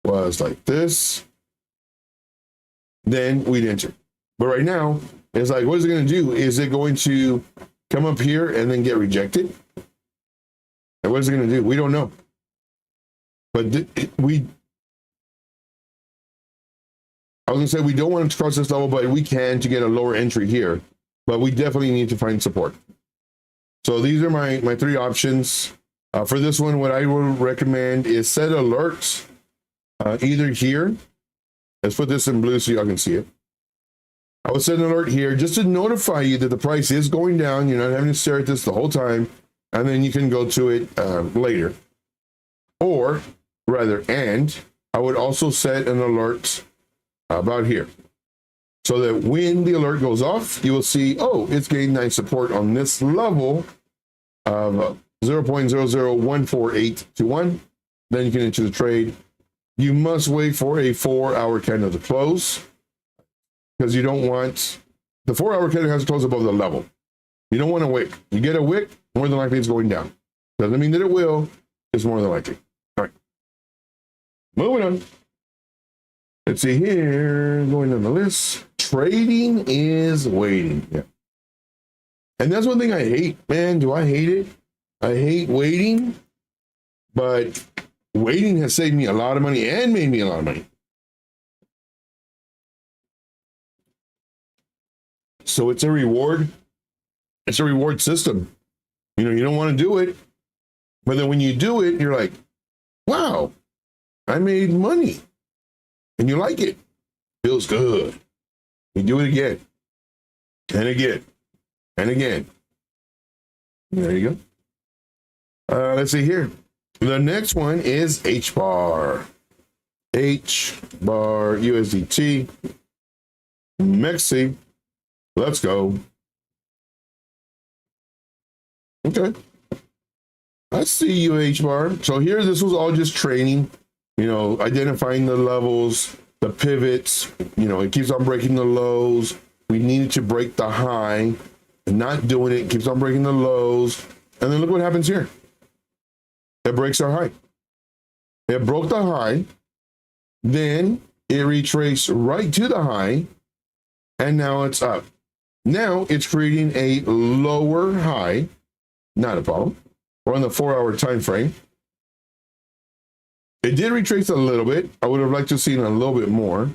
was like this, then we'd enter. But right now, it's like, what is it going to do? Is it going to come up here and then get rejected? And what is it going to do? We don't know. But I was going to say we don't want to cross this level, but we can to get a lower entry here. But we definitely need to find support. So these are my three options. For this one, what I would recommend is set alerts either here. Let's put this in blue so y'all can see it. I would set an alert here just to notify you that the price is going down. You're not having to stare at this the whole time, and then you can go to it later. Or rather, and I would also set an alert about here so that when the alert goes off, you will see, oh, it's gained nice support on this level of 0.0014821. Then you can enter the trade. You must wait for a 4-hour candle to close because you don't want the 4-hour candle has to close above the level. You don't want a wick. You get a wick, more than likely it's going down. Doesn't mean that it will, it's more than likely. All right. Moving on. Let's see here, going down the list. Trading is waiting. Yeah. And that's one thing I hate, man. Do I hate it? I hate waiting, but waiting has saved me a lot of money and made me a lot of money. So it's a reward. It's a reward system. You know, you don't want to do it, but then when you do it, you're like, wow, I made money. And you like it. Feels good. You do it again. And again. And again. There you go. Let's see here. The next one is HBAR. HBAR USDT. Mexi. Let's go. Okay. I see you, HBAR. So here, this was all just training, you know, identifying the levels, the pivots, you know, it keeps on breaking the lows. We needed to break the high and not doing it. It keeps on breaking the lows. And then look what happens here. It breaks our high. It broke the high. Then it retraced right to the high. And now it's up. Now it's creating a lower high. Not a problem. We're on the 4-hour time frame. It did retrace a little bit. I would have liked to have seen a little bit more.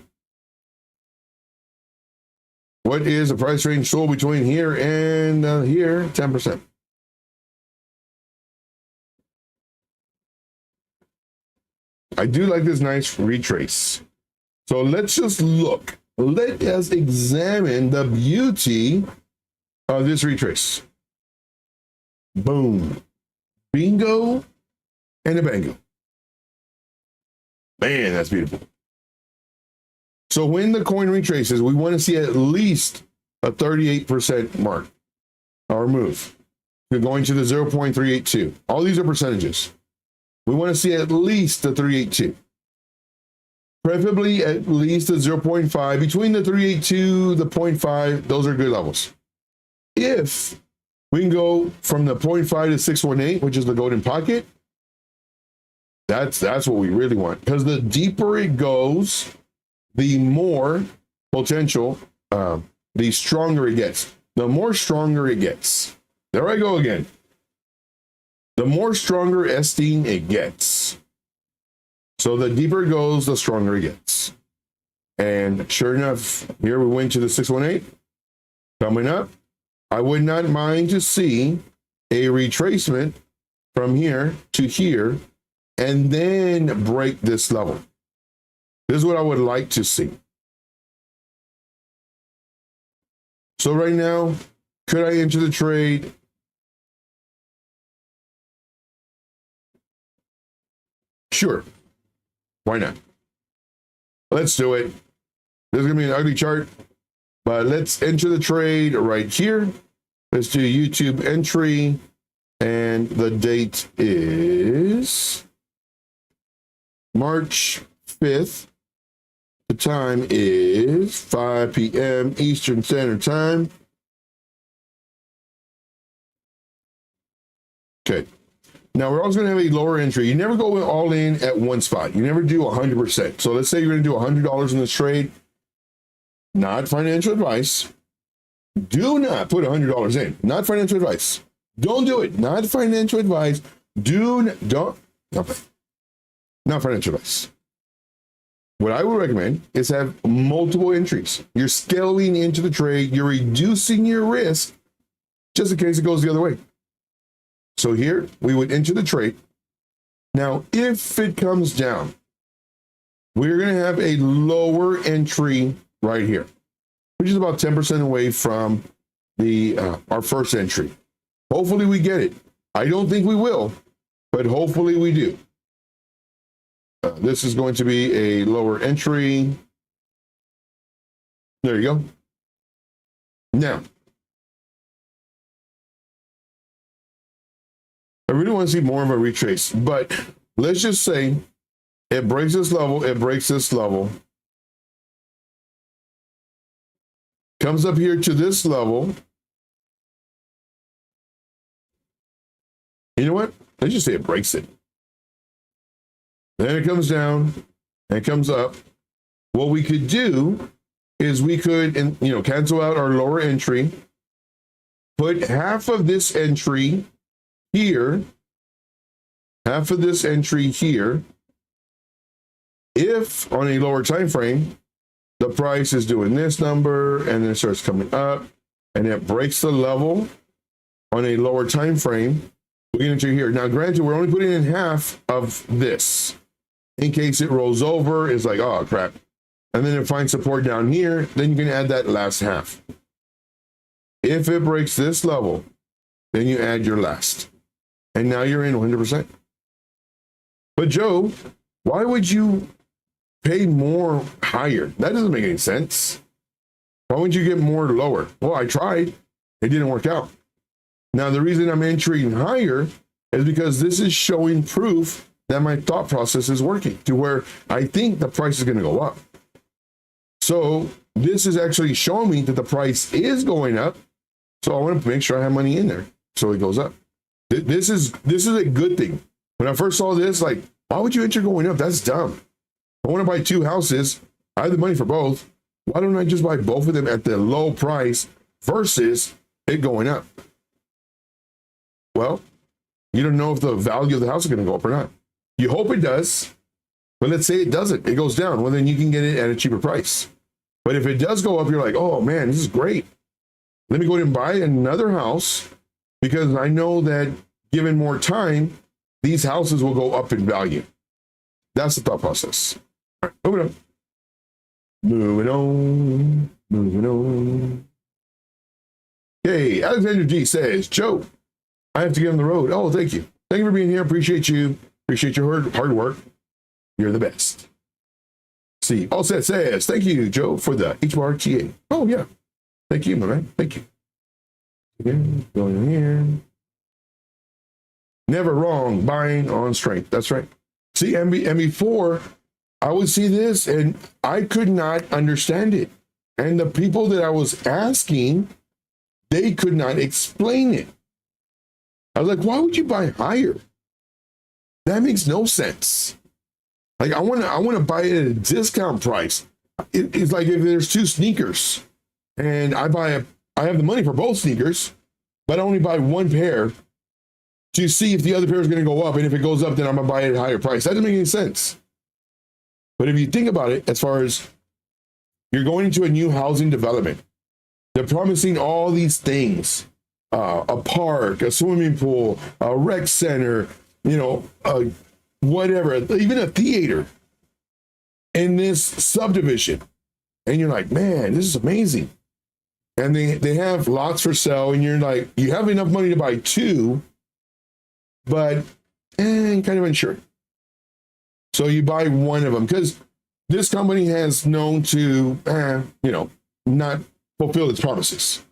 What is the price range sold between here and here? 10%. I do like this nice retrace. So let's just look. Let us examine the beauty of this retrace. Boom. Bingo and a bango. Man, that's beautiful. So when the coin retraces, we want to see at least a 38% mark or move. We're going to the 0.382. All these are percentages. We want to see at least the 382. Preferably at least the 0.5. Between the 382, the 0.5, those are good levels. If we can go from the 0.5 to 618, which is the golden pocket, that's what we really want. Because the deeper it goes, the more potential, the stronger it gets. The more stronger it gets. There I go again. The more stronger esting it gets. So the deeper it goes, the stronger it gets. And sure enough, here we went to the 618. Coming up, I would not mind to see a retracement from here to here and then break this level. This is what I would like to see. So right now, could I enter the trade? Sure. Why not? Let's do it. This is going to be an ugly chart, but let's enter the trade right here. Let's do YouTube entry, and the date is March 5th. The time is 5 p.m. Eastern Standard Time. Okay. Now we're also going to have a lower entry. You never go all in at one spot. You never do 100%. So let's say you're going to do $100 in this trade. Not financial advice. Do not put $100 in. Not financial advice. Don't do it. Not financial advice. Not financial advice. What I would recommend is have multiple entries. You're scaling into the trade. You're reducing your risk just in case it goes the other way. So here we would enter the trade. Now, if it comes down, we're going to have a lower entry right here, which is about 10% away from the our first entry. Hopefully we get it. I don't think we will, but hopefully we do. This is going to be a lower entry. There you go. Now, I really want to see more of a retrace, but let's just say it breaks this level, it breaks this level, comes up here to this level. You know what? Let's just say it breaks it. Then it comes down and it comes up. What we could do is we could, cancel out our lower entry, put half of this entry here, half of this entry here. If on a lower time frame, the price is doing this number and then it starts coming up and it breaks the level on a lower time frame, we get into here. Now, granted, we're only putting in half of this in case it rolls over. It's like, oh crap. And then it finds support down here, then you can add that last half. If it breaks this level, then you add your last. And now you're in 100%. But Joe, why would you pay more higher? That doesn't make any sense. Why wouldn't you get more lower? Well, I tried. It didn't work out. Now, the reason I'm entering higher is because this is showing proof that my thought process is working to where I think the price is going to go up. So this is actually showing me that the price is going up. So I want to make sure I have money in there so it goes up. This is a good thing. When I first saw this, like, why would you enter going up? That's dumb. I want to buy two houses. I have the money for both. Why don't I just buy both of them at the low price versus it going up? Well, you don't know if the value of the house is going to go up or not. You hope it does, but let's say it doesn't. It goes down. Well, then you can get it at a cheaper price. But if it does go up, you're like, oh man, this is great. Let me go ahead and buy another house because I know that given more time, these houses will go up in value. That's the thought process. All right, moving on. Moving on. Okay, Alexander G says, Joe, I have to get on the road. Oh, thank you. Thank you for being here. Appreciate you. Appreciate your hard work. You're the best. See, all set says, thank you, Joe, for the HRTA. Oh, yeah. Thank you, my man. Thank you. Again, going in here. Never wrong, buying on strength. That's right. See, and before, I would see this and I could not understand it. And the people that I was asking, they could not explain it. I was like, why would you buy higher? That makes no sense. Like, I want to buy it at a discount price. It's like if there's two sneakers and I have the money for both sneakers, but I only buy one pair to see if the other pair is going to go up. And if it goes up, then I'm going to buy it at a higher price. That doesn't make any sense. But if you think about it, as far as you're going into a new housing development, they're promising all these things, a park, a swimming pool, a rec center, whatever, even a theater. in this subdivision. And you're like, man, this is amazing. And they have lots for sale, and you're like, you have enough money to buy two, but kind of unsure. So you buy one of them because this company has known to, not fulfill its promises.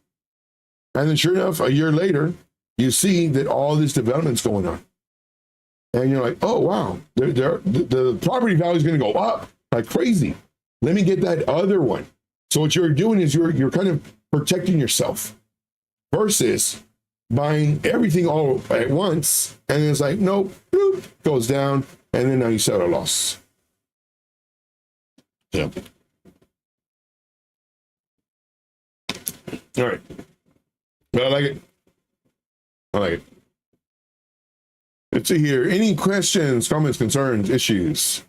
And then sure enough, a year later, you see that all this development's going on. And you're like, oh, wow, the property value is going to go up like crazy. Let me get that other one. So what you're doing is you're kind of protecting yourself versus buying everything all at once. And it's like, nope, boop, goes down. And then now you sell at a loss. Yeah. All right. But I like it. I like it. Let's see here. Any questions, comments, concerns, issues?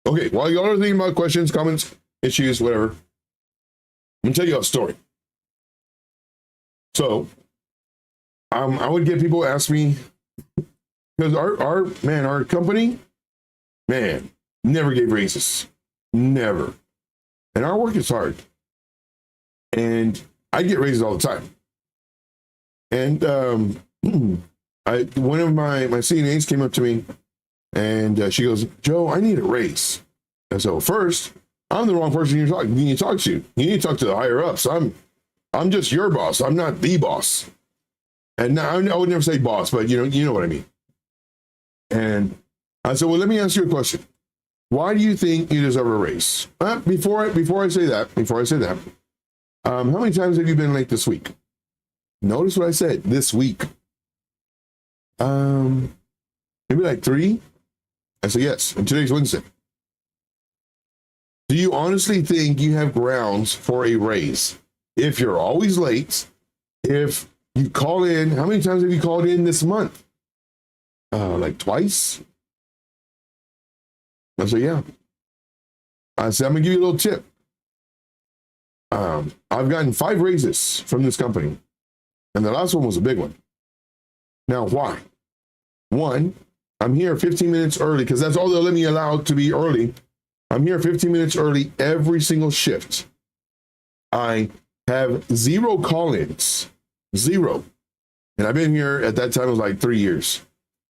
Okay, while y'all are thinking about questions, comments, issues, whatever, I'm gonna tell you a story. So, I would get people ask me, because our company, never gave raises, never, and our work is hard, and I get raises all the time, and one of my CNAs came up to me, and she goes, Joe, I need a raise. And so first, I'm the wrong person you need to talk to. You need to talk to the higher ups. I'm just your boss. I'm not the boss. And now, I would never say boss, but you know what I mean. And I said, well, let me ask you a question. Why do you think you deserve a raise? Before I say that, how many times have you been late this week? Notice what I said, this week. Maybe like 3. I said, yes, and today's Wednesday. Do you honestly think you have grounds for a raise? If you're always late, if you call in, how many times have you called in this month? Like twice? I said, yeah. I said, I'm gonna give you a little tip. I've gotten 5 raises from this company, and the last one was a big one. Now, why? 1, I'm here 15 minutes early because that's all they'll let me allow to be early. I'm here 15 minutes early every single shift. I have 0 call-ins, 0. And I've been here at that time, it was like 3 years.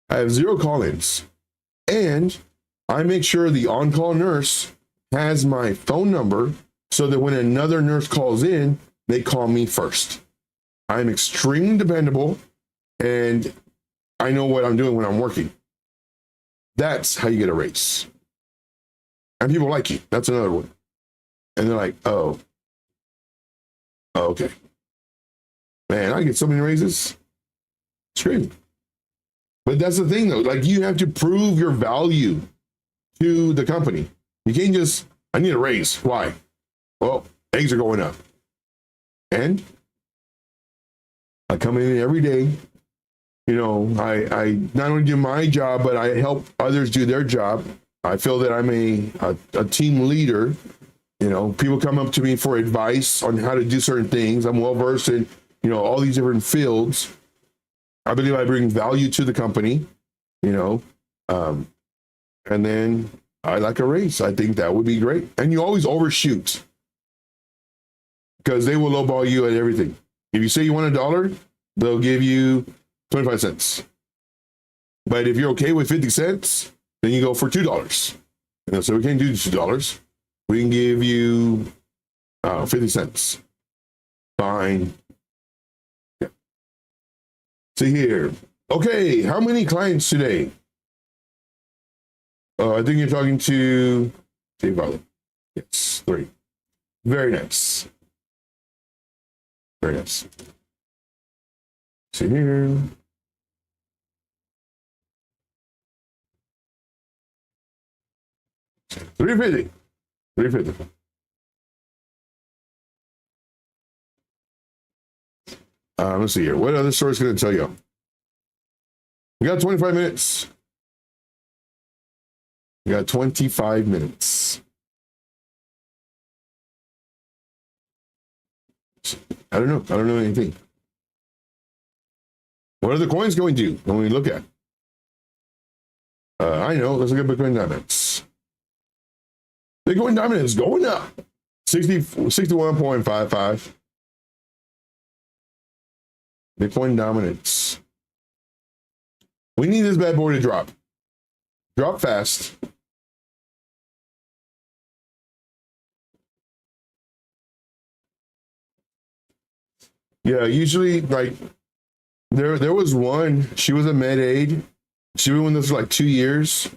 I have 0 call-ins. And I make sure the on-call nurse has my phone number so that when another nurse calls in, they call me first. I'm extremely dependable, and I know what I'm doing when I'm working. That's how you get a raise. And people like you. That's another one. And they're like, oh, okay. Man, I get so many raises. It's crazy. But that's the thing, though. Like, you have to prove your value to the company. You can't just, I need a raise. Why? Well, eggs are going up. And I come in every day. You know, I not only do my job, but I help others do their job. I feel that I'm a team leader. You know, people come up to me for advice on how to do certain things. I'm well versed in, all these different fields. I believe I bring value to the company, and then I like a raise. I think that would be great. And you always overshoot because they will lowball you at everything. If you say you want $1, they'll give you 25 cents. But if you're okay with 50 cents, then you go for $2. And they'll say, we can't do $2. We can give you 50 cents. Fine. Yeah. See here. Okay, how many clients today? I think you're talking to Dave Barlow. Yes, 3. Very nice. Very nice. See here. $350. Let's see here. What other story is going to tell you? We got 25 minutes. We got 25 minutes. I don't know anything. What are the coins going to when we look at? I know. Let's look at Bitcoin dominance. Bitcoin dominance going up. 61.55. Bitcoin dominance. We need this bad boy to drop. Drop fast. Yeah, usually like there was one. She was a med aid. She was in this for like 2 years.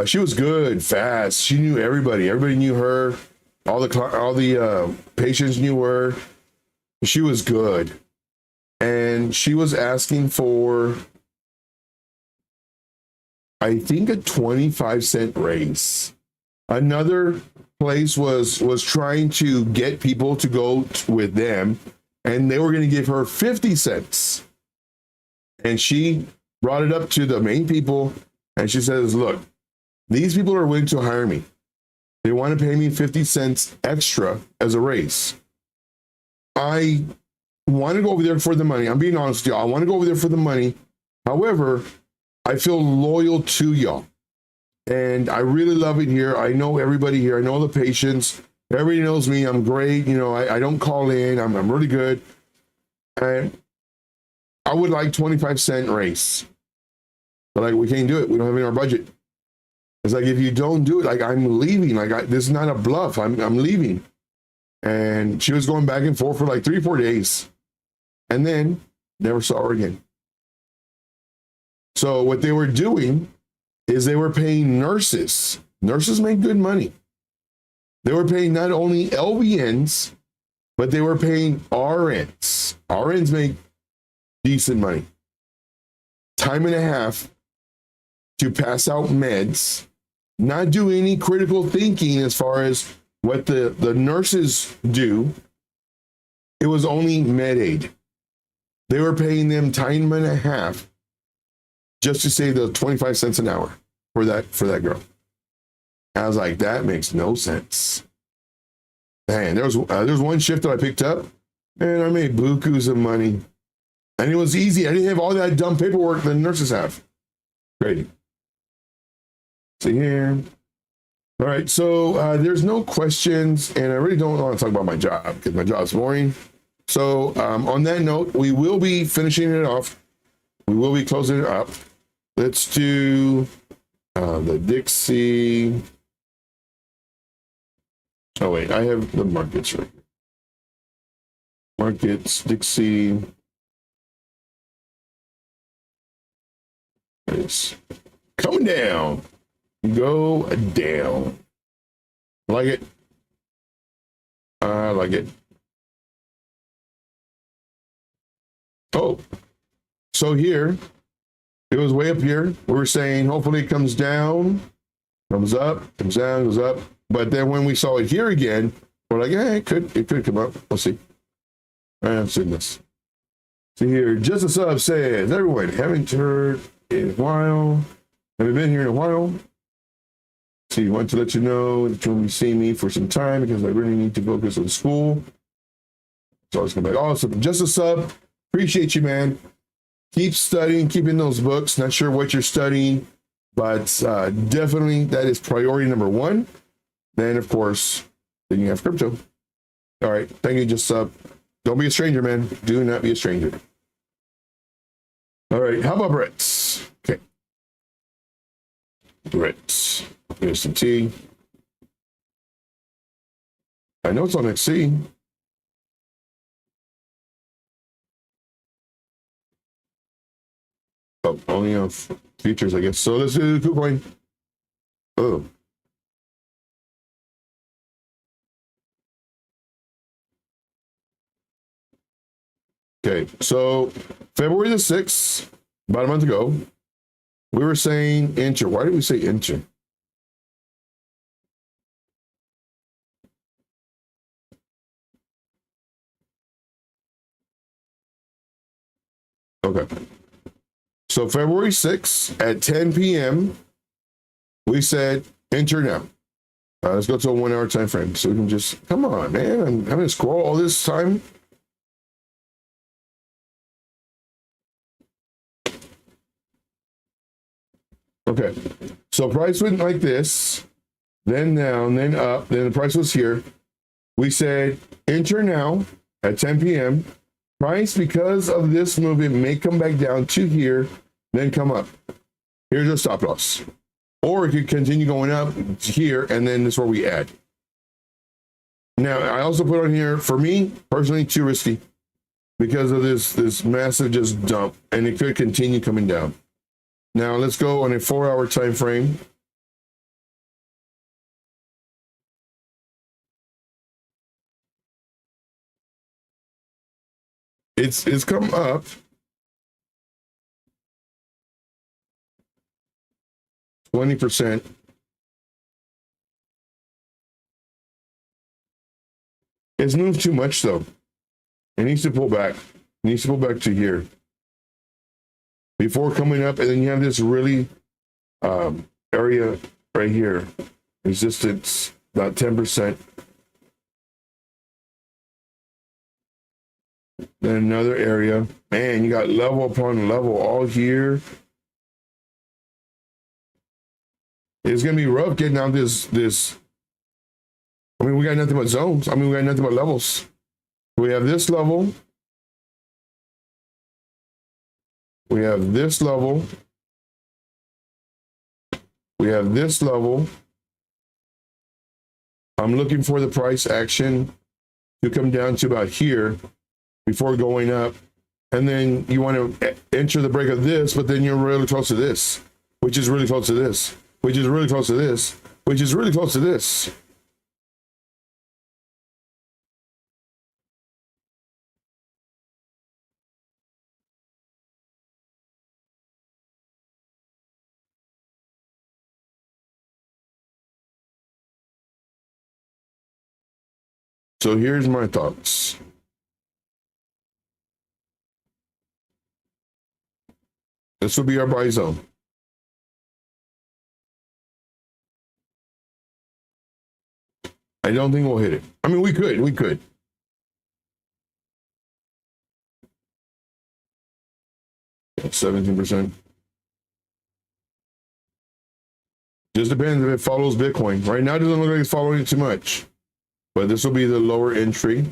She was good, fast. She knew everybody. Everybody knew her. All the patients knew her. She was good, and she was asking for, I think, a 25-cent raise. Another place was trying to get people to go with them, and they were going to give her 50 cents. And she brought it up to the main people, and she says, look, these people are willing to hire me. They want to pay me 50 cents extra as a raise. I want to go over there for the money. I'm being honest with y'all. I want to go over there for the money. However, I feel loyal to y'all. And I really love it here. I know everybody here. I know the patients. Everybody knows me. I'm great. You know, I don't call in. I'm really good. And I would like 25-cent raise. But like, we can't do it. We don't have it in our budget. It's like, if you don't do it, like, I'm leaving. Like, this is not a bluff. I'm leaving. And she was going back and forth for like 3 or 4 days. And then never saw her again. So what they were doing is they were paying nurses. Nurses make good money. They were paying not only LVNs, but they were paying RNs. RNs make decent money. Time and a half to pass out meds, not do any critical thinking as far as what the nurses do. It was only med aid. They were paying them time and a half just to save the 25 cents an hour for that girl. I was like, that makes no sense. Man, there was one shift that I picked up, and I made bukus of money. And it was easy. I didn't have all that dumb paperwork that nurses have. Great. See here. All right, so there's no questions, and I really don't want to talk about my job because my job's boring. So on that note, we will be finishing it off. We will be closing it up. Let's do the Dixie. Oh, wait, I have the markets right here. Markets, Dixie. It's coming down. Go down. Like it. I like it. Oh, so here, it was way up here. We were saying hopefully it comes down, comes up, comes down, goes up. But then when we saw it here again, we're like, yeah, it could come up. We'll see. All right, I'm seeing this. See here, just a sub says, everyone, haven't heard in a while. Haven't been here in a while. See, want to let you know that you'll be seeing me for some time because I really need to focus on school. So it's gonna be awesome. Just a sub. Appreciate you, man. Keep studying, keeping those books. Not sure what you're studying, but definitely that is priority number one. Then, of course, then you have crypto. All right. Thank you. Just don't be a stranger, man. Do not be a stranger. All right. How about Brits? Okay. Brits. Here's some tea. I know it's on XC. Oh, only on futures, I guess. So let's do the KuCoin. Oh. Okay, so February the 6th, about a month ago, we were saying enter. Why did we say enter? Okay. So February 6th at 10 p.m., we said enter now. Let's go to a 1 hour time frame so we can just, come on, man. I'm having to scroll all this time. Okay. So price went like this, then down, then up, then the price was here. We said enter now at 10 p.m. Price, because of this movement, may come back down to here, then come up. Here's a stop loss. Or it could continue going up here, and then this is where we add. Now, I also put on here, for me, personally, too risky because of this massive just dump, and it could continue coming down. Now, let's go on a 4-hour time frame. It's come up. %. It's moved too much though. It needs to pull back. It needs to pull back to here before coming up, and then you have this really area right here. Resistance about 10%. Then another area. Man, you got level upon level all here. It's gonna be rough getting out this. I mean, we got nothing but zones. I mean, we got nothing but levels. We have this level. We have this level. We have this level. I'm looking for the price action to come down to about here before going up. And then you want to enter the break of this, but then you're really close to this, which is really close to this, which is really close to this, which is really close to this. So here's my thoughts. This will be our buy zone. I don't think we'll hit it. I mean, we could. Yeah, 17%. Just depends if it follows Bitcoin. Right now, it doesn't look like it's following it too much. But this will be the lower entry.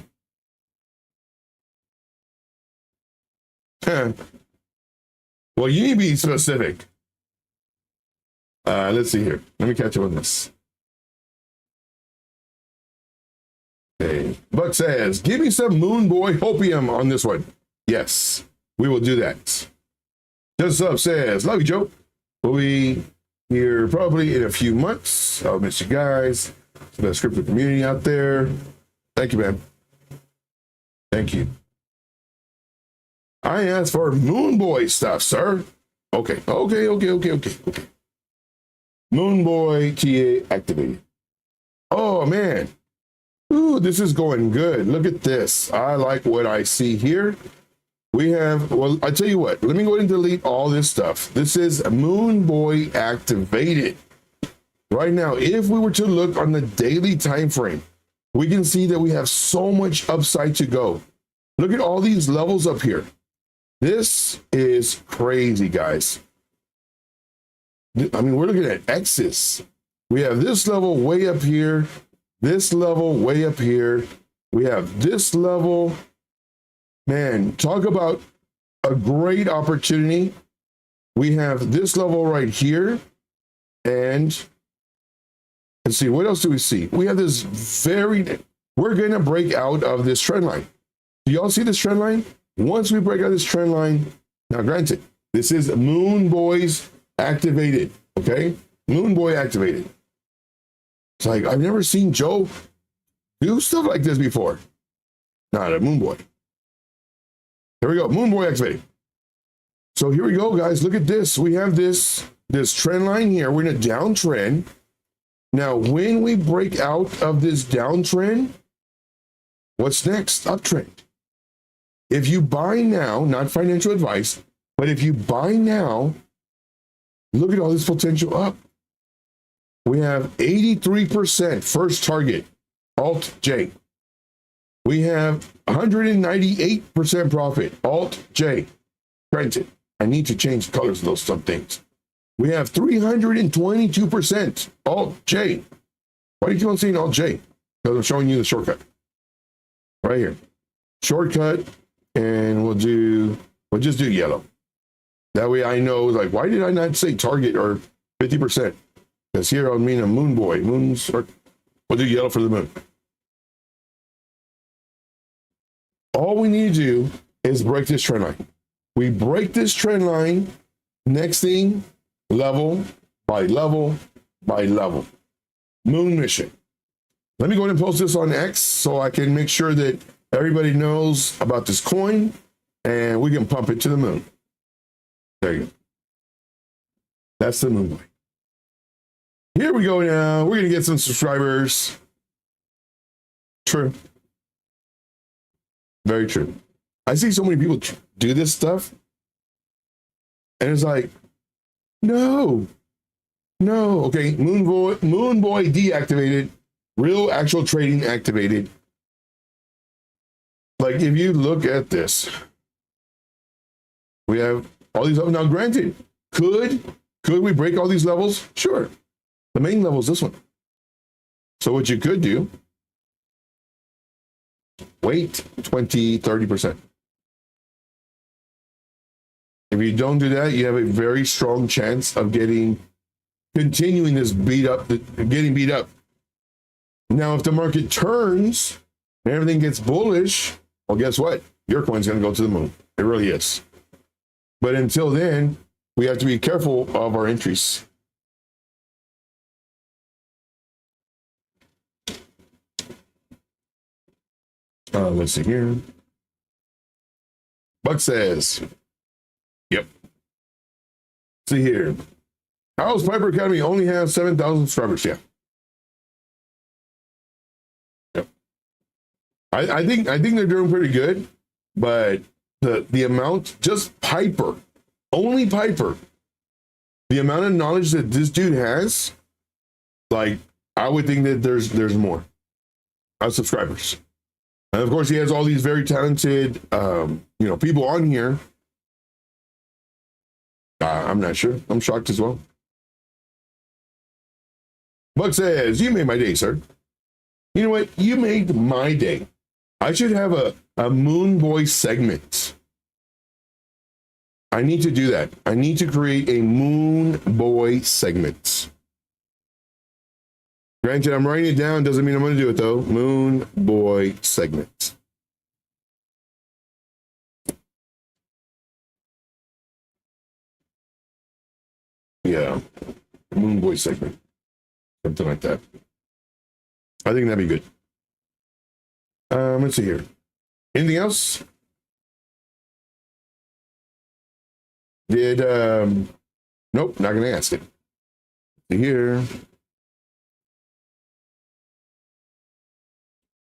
Well, you need to be specific. Let's see here. Let me catch up on this. Okay. Buck says, give me some Moon Boy Hopium on this one. Yes, we will do that. Just Up says, love you, Joe. We'll be here probably in a few months. I'll miss you guys. The crypto community out there. Thank you, man. Thank you. I asked for Moon Boy stuff, sir. Okay. Moon Boy TA activated. Oh, man. Ooh, this is going good. Look at this. I like what I see here. We have, well, I tell you what, let me go ahead and delete all this stuff. This is Moon Boy activated. Right now, if we were to look on the daily time frame, we can see that we have so much upside to go. Look at all these levels up here. This is crazy, guys. I mean, we're looking at X's. We have this level way up here, this level way up here. We have this level. Man, talk about a great opportunity. We have this level right here, and let's see, what else do we see? We have this we're going to break out of this trend line. Do y'all see this trend line? Once we break out this trend line, now granted, this is Moon Boys activated, okay? Moon Boy activated. It's like, I've never seen Joe do stuff like this before. Not a Moon Boy. Here we go, Moon Boy activated. So here we go, guys, look at this. We have this trend line here. We're in a downtrend. Now, when we break out of this downtrend, what's next? Uptrend. If you buy now, not financial advice, but if you buy now, look at all this potential up. We have 83% first target, Alt J. We have 198% profit, Alt J. Granted, I need to change the colors of those some things. We have 322% Alt J. Why do you keep on saying Alt J? Because I'm showing you the shortcut right here. Shortcut, and we'll just do yellow. That way I know, like, why did I not say target or 50%? Because here I'll mean a moon boy. Moons, or we'll do yellow for the moon. All we need to do is break this trend line. We break this trend line. Next thing, level by level by level. Moon mission. Let me go ahead and post this on X so I can make sure that everybody knows about this coin and we can pump it to the moon. There you go. That's the moon boy. Here we go now. We're going to get some subscribers. True. Very true. I see so many people do this stuff. And it's like, no. Okay, Moon Boy deactivated. Real actual trading activated. Like, if you look at this, we have all these levels. Now, granted, could we break all these levels? Sure. The main level is this one. So what you could do, wait 20, 30%. If you don't do that, you have a very strong chance of continuing this getting beat up. Now, if the market turns and everything gets bullish, well, guess what? Your coin's going to go to the moon. It really is. But until then, we have to be careful of our entries. Let's see here. Buck says, yep. See here. How's Piper Academy only has 7,000 subscribers? Yeah. Yep. I think they're doing pretty good, but the amount, just Piper, only Piper, the amount of knowledge that this dude has, like, I would think that there's more subscribers. And of course, he has all these very talented, people on here. I'm not sure. I'm shocked as well. Buck says, you made my day, sir. You know what? You made my day. I should have a Moon Boy segment. I need to do that. I need to create a Moon Boy segment. Granted, I'm writing it down. Doesn't mean I'm going to do it, though. Moon Boy segment. Yeah. Moon Boy segment. Something like that. I think that'd be good. Let's see here. Anything else? Nope, not going to ask it. Here.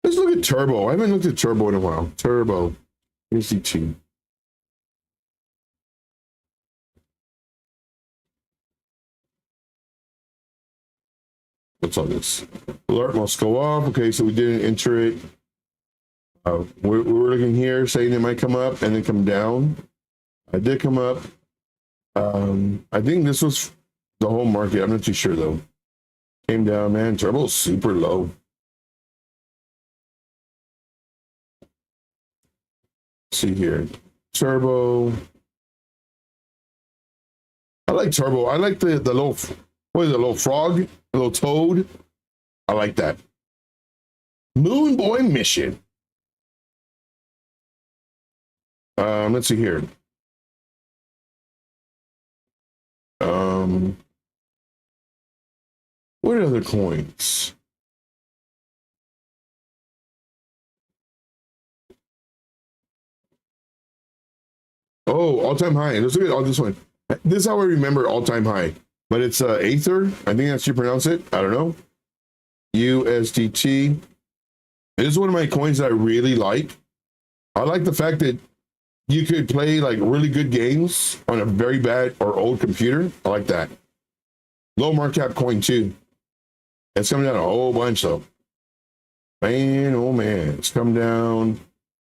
Let's look at Turbo. I haven't looked at Turbo in a while. Turbo. ETH. What's all this? Alert must go off. Okay, so we didn't enter it. We're looking here, saying it might come up and then come down. I did come up. I think this was the whole market. I'm not too sure, though. Came down, man. Turbo's super low. See here, Turbo. I like Turbo. I like the little, what is it, a little frog, a little toad. I like that. Moon Boy mission. Let's see here. What other coins? Oh, all-time high. Let's look at all this one. This is how I remember all-time high. But it's Aether. I think that's how you pronounce it. I don't know. USDT. This is one of my coins that I really like. I like the fact that you could play like really good games on a very bad or old computer. I like that. Low market cap coin too. It's coming down a whole bunch though. Man, oh man. It's come down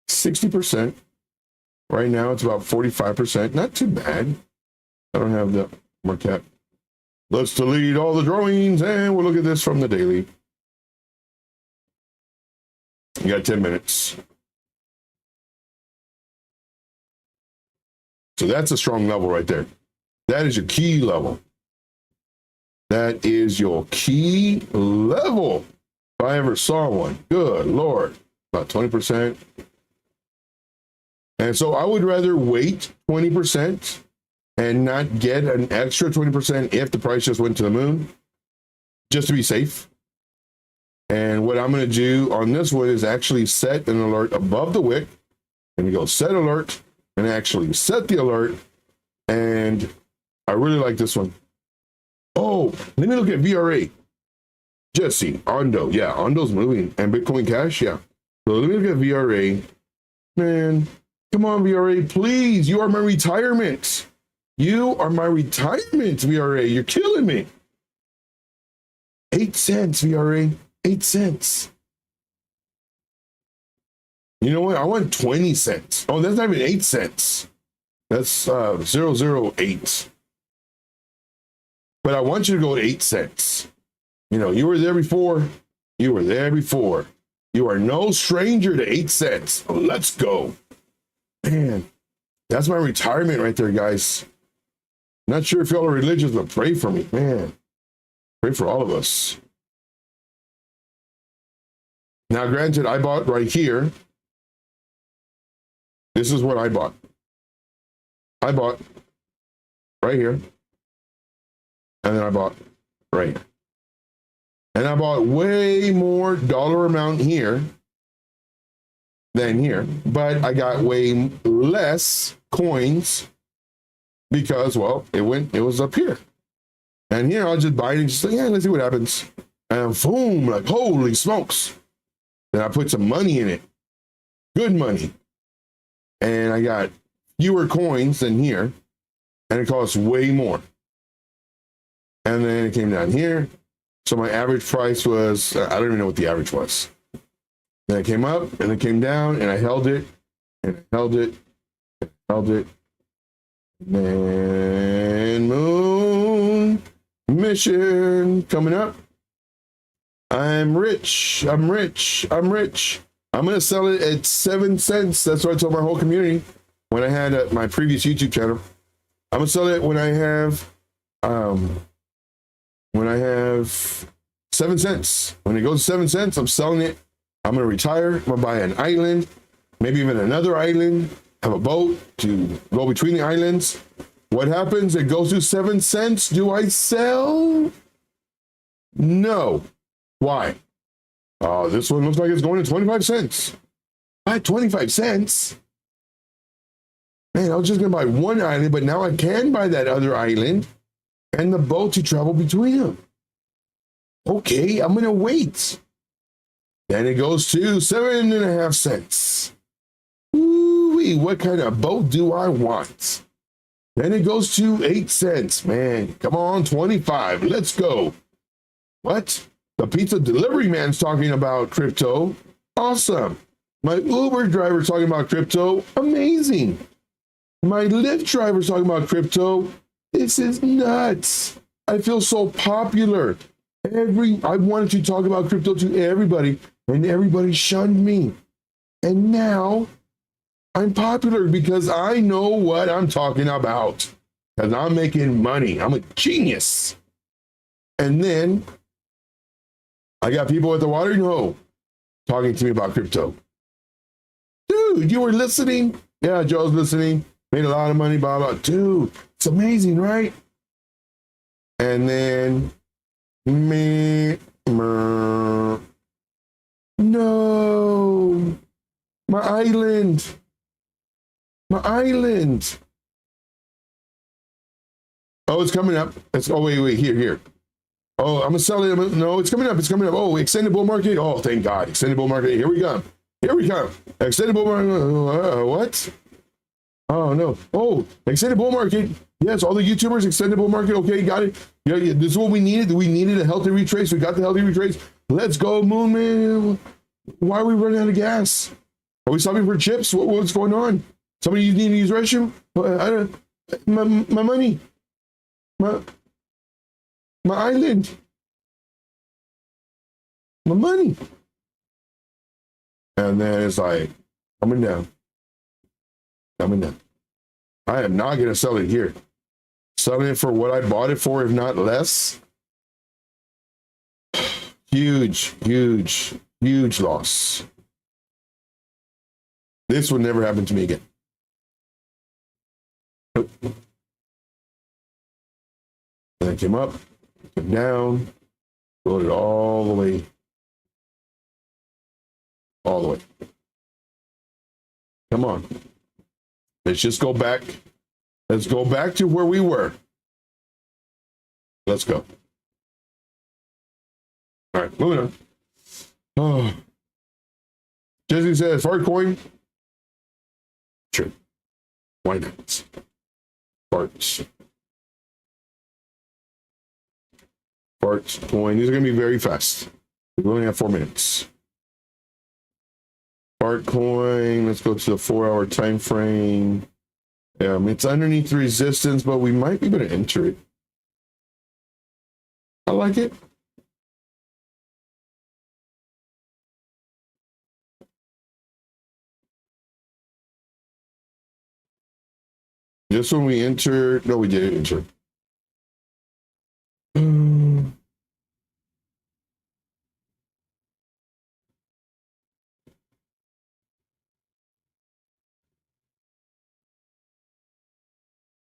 60%. Right now, it's about 45%. Not too bad. I don't have the market cap. Let's delete all the drawings and we'll look at this from the daily. You got 10 minutes. So that's a strong level right there. That is your key level. That is your key level. If I ever saw one, good Lord, about 20%. And so I would rather wait 20% and not get an extra 20% if the price just went to the moon, just to be safe. And what I'm going to do on this one is actually set an alert above the wick, and you go set alert and actually set the alert. And I really like this one. Oh, let me look at VRA. Jesse, Ondo. Yeah, Ondo's moving. And Bitcoin Cash, yeah. So let me look at VRA. Man, come on, VRA, please. You are my retirement. You are my retirement, VRA. You're killing me. 8 cents, VRA. 8 cents. You know what? I want 20 cents. Oh, that's not even 8 cents. That's 008. But I want you to go to 8 cents. You know, you were there before. You were there before. You are no stranger to 8 cents. Let's go. Man, that's my retirement right there, guys. Not sure if y'all are religious, but pray for me. Man, pray for all of us. Now, granted, I bought right here. This is what I bought. I bought right here. And then I bought right here. And I bought way more dollar amount here than here. But I got way less coins because, well, it was up here. And here I'll just buy it and just say, yeah, let's see what happens. And boom, like, holy smokes. Then I put some money in it. Good money. And I got fewer coins than here. And it costs way more. And then it came down here. So my average price was, I don't even know what the average was. Then it came up and it came down and I held it and I held it and I held it. And moon mission coming up. I'm rich. I'm rich. I'm rich. I'm going to sell it at 7 cents. That's what I told my whole community when I had my previous YouTube channel. I'm going to sell it when I have 7 cents. When it goes to 7 cents, I'm selling it. I'm going to retire. I'm going to buy an island, maybe even another island, have a boat to go between the islands. What happens? It goes to 7 cents. Do I sell? No. Why? This one looks like it's going to 25 cents. Buy 25 cents? Man, I was just going to buy one island, but now I can buy that other island and the boat to travel between them. Okay, I'm going to wait. Then it goes to 7.5 cents. Ooh-wee, what kind of boat do I want? Then it goes to 8 cents. Man, come on, 25. Let's go. What? The pizza delivery man's talking about crypto. Awesome. My Uber driver's talking about crypto. Amazing. My Lyft driver's talking about crypto. This is nuts. I feel so popular. I wanted to talk about crypto to everybody, and everybody shunned me. And now I'm popular because I know what I'm talking about. Because I'm making money. I'm a genius. And then I got people at the watering hole talking to me about crypto. Dude, you were listening? Yeah, Joe's listening. Made a lot of money, blah, blah. Dude, it's amazing, right? And then no, my island. Oh, it's coming up. Wait, here. Oh, I'm gonna sell it. No, it's coming up. Oh, extended bull market. Oh, thank God, extended bull market. Here we come. Extended bull market. What? Oh no. Oh, extended bull market. Yes, all the YouTubers, extended bull market. Okay, got it. Yeah, this is what we needed. We needed a healthy retrace. We got the healthy retrace. Let's go, Moon Man. Why are we running out of gas? Are we stopping for chips? What's going on? Somebody need to use restroom? I don't. My money. my island, my money. And then it's like coming down, coming down. I am not going to sell it here. Selling it for what I bought it for, if not less. Huge, huge, huge loss. This would never happen to me again. Nope. And then came up, came down, loaded all the way. All the way. Come on. Let's just go back. Let's go back to where we were. Let's go. All right, moving on. Oh. Jesse says, fart coin. Sure. Why not? Farts. Farts coin. These are going to be very fast. We only have 4 minutes. Fart coin. Let's go to the 4-hour time frame. It's underneath the resistance, but we might be able to enter it. I like it. Just when we enter, no, we didn't enter.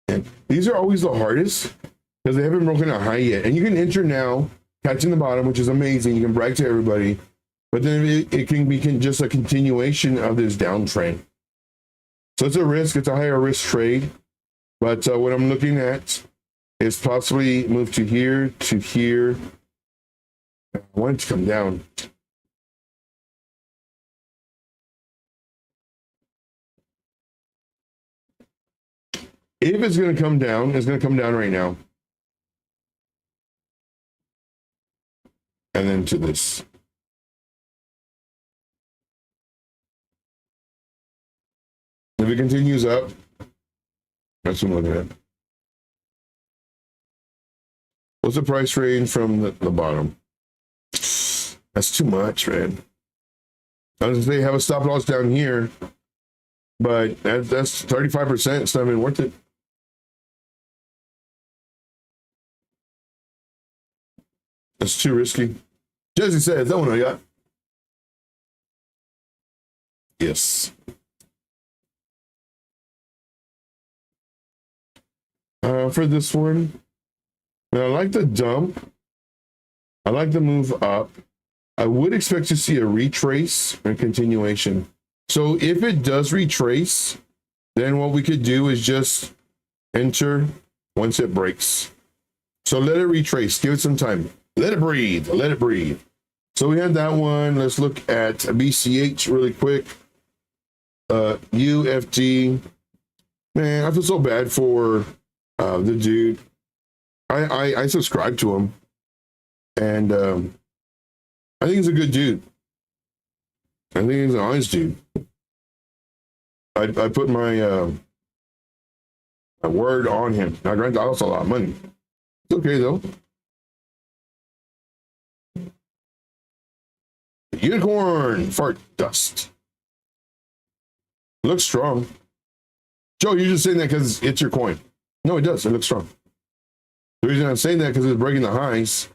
And these are always the hardest because they haven't broken a high yet. And you can enter now, catching the bottom, which is amazing. You can brag to everybody, but then it can be just a continuation of this downtrend. So it's a risk. It's a higher risk trade. But what I'm looking at is possibly move to here, to here. I want it to come down. If it's going to come down, it's going to come down right now. And then to this. If it continues up, that's what I'm looking at. What's the price range from the bottom? That's too much, man. I was going to say have a stop loss down here, but that's 35%. It's not even worth it. That's too risky. Jesse says, that one I got. Yes. For this one, I like the dump. I like the move up. I would expect to see a retrace and continuation. So if it does retrace, then what we could do is just enter once it breaks. So let it retrace. Give it some time. Let it breathe. Let it breathe. So we had that one. Let's look at BCH really quick. UFD. Man, I feel so bad for the dude. I subscribe to him, and I think he's a good dude. I think he's an honest dude. I put my my word on him. Now, granted, I lost a lot of money. It's okay though. Unicorn fart dust. Looks strong. Joe, you're just saying that because it's your coin. No, it does. It looks strong. The reason I'm saying that because it's breaking the highs,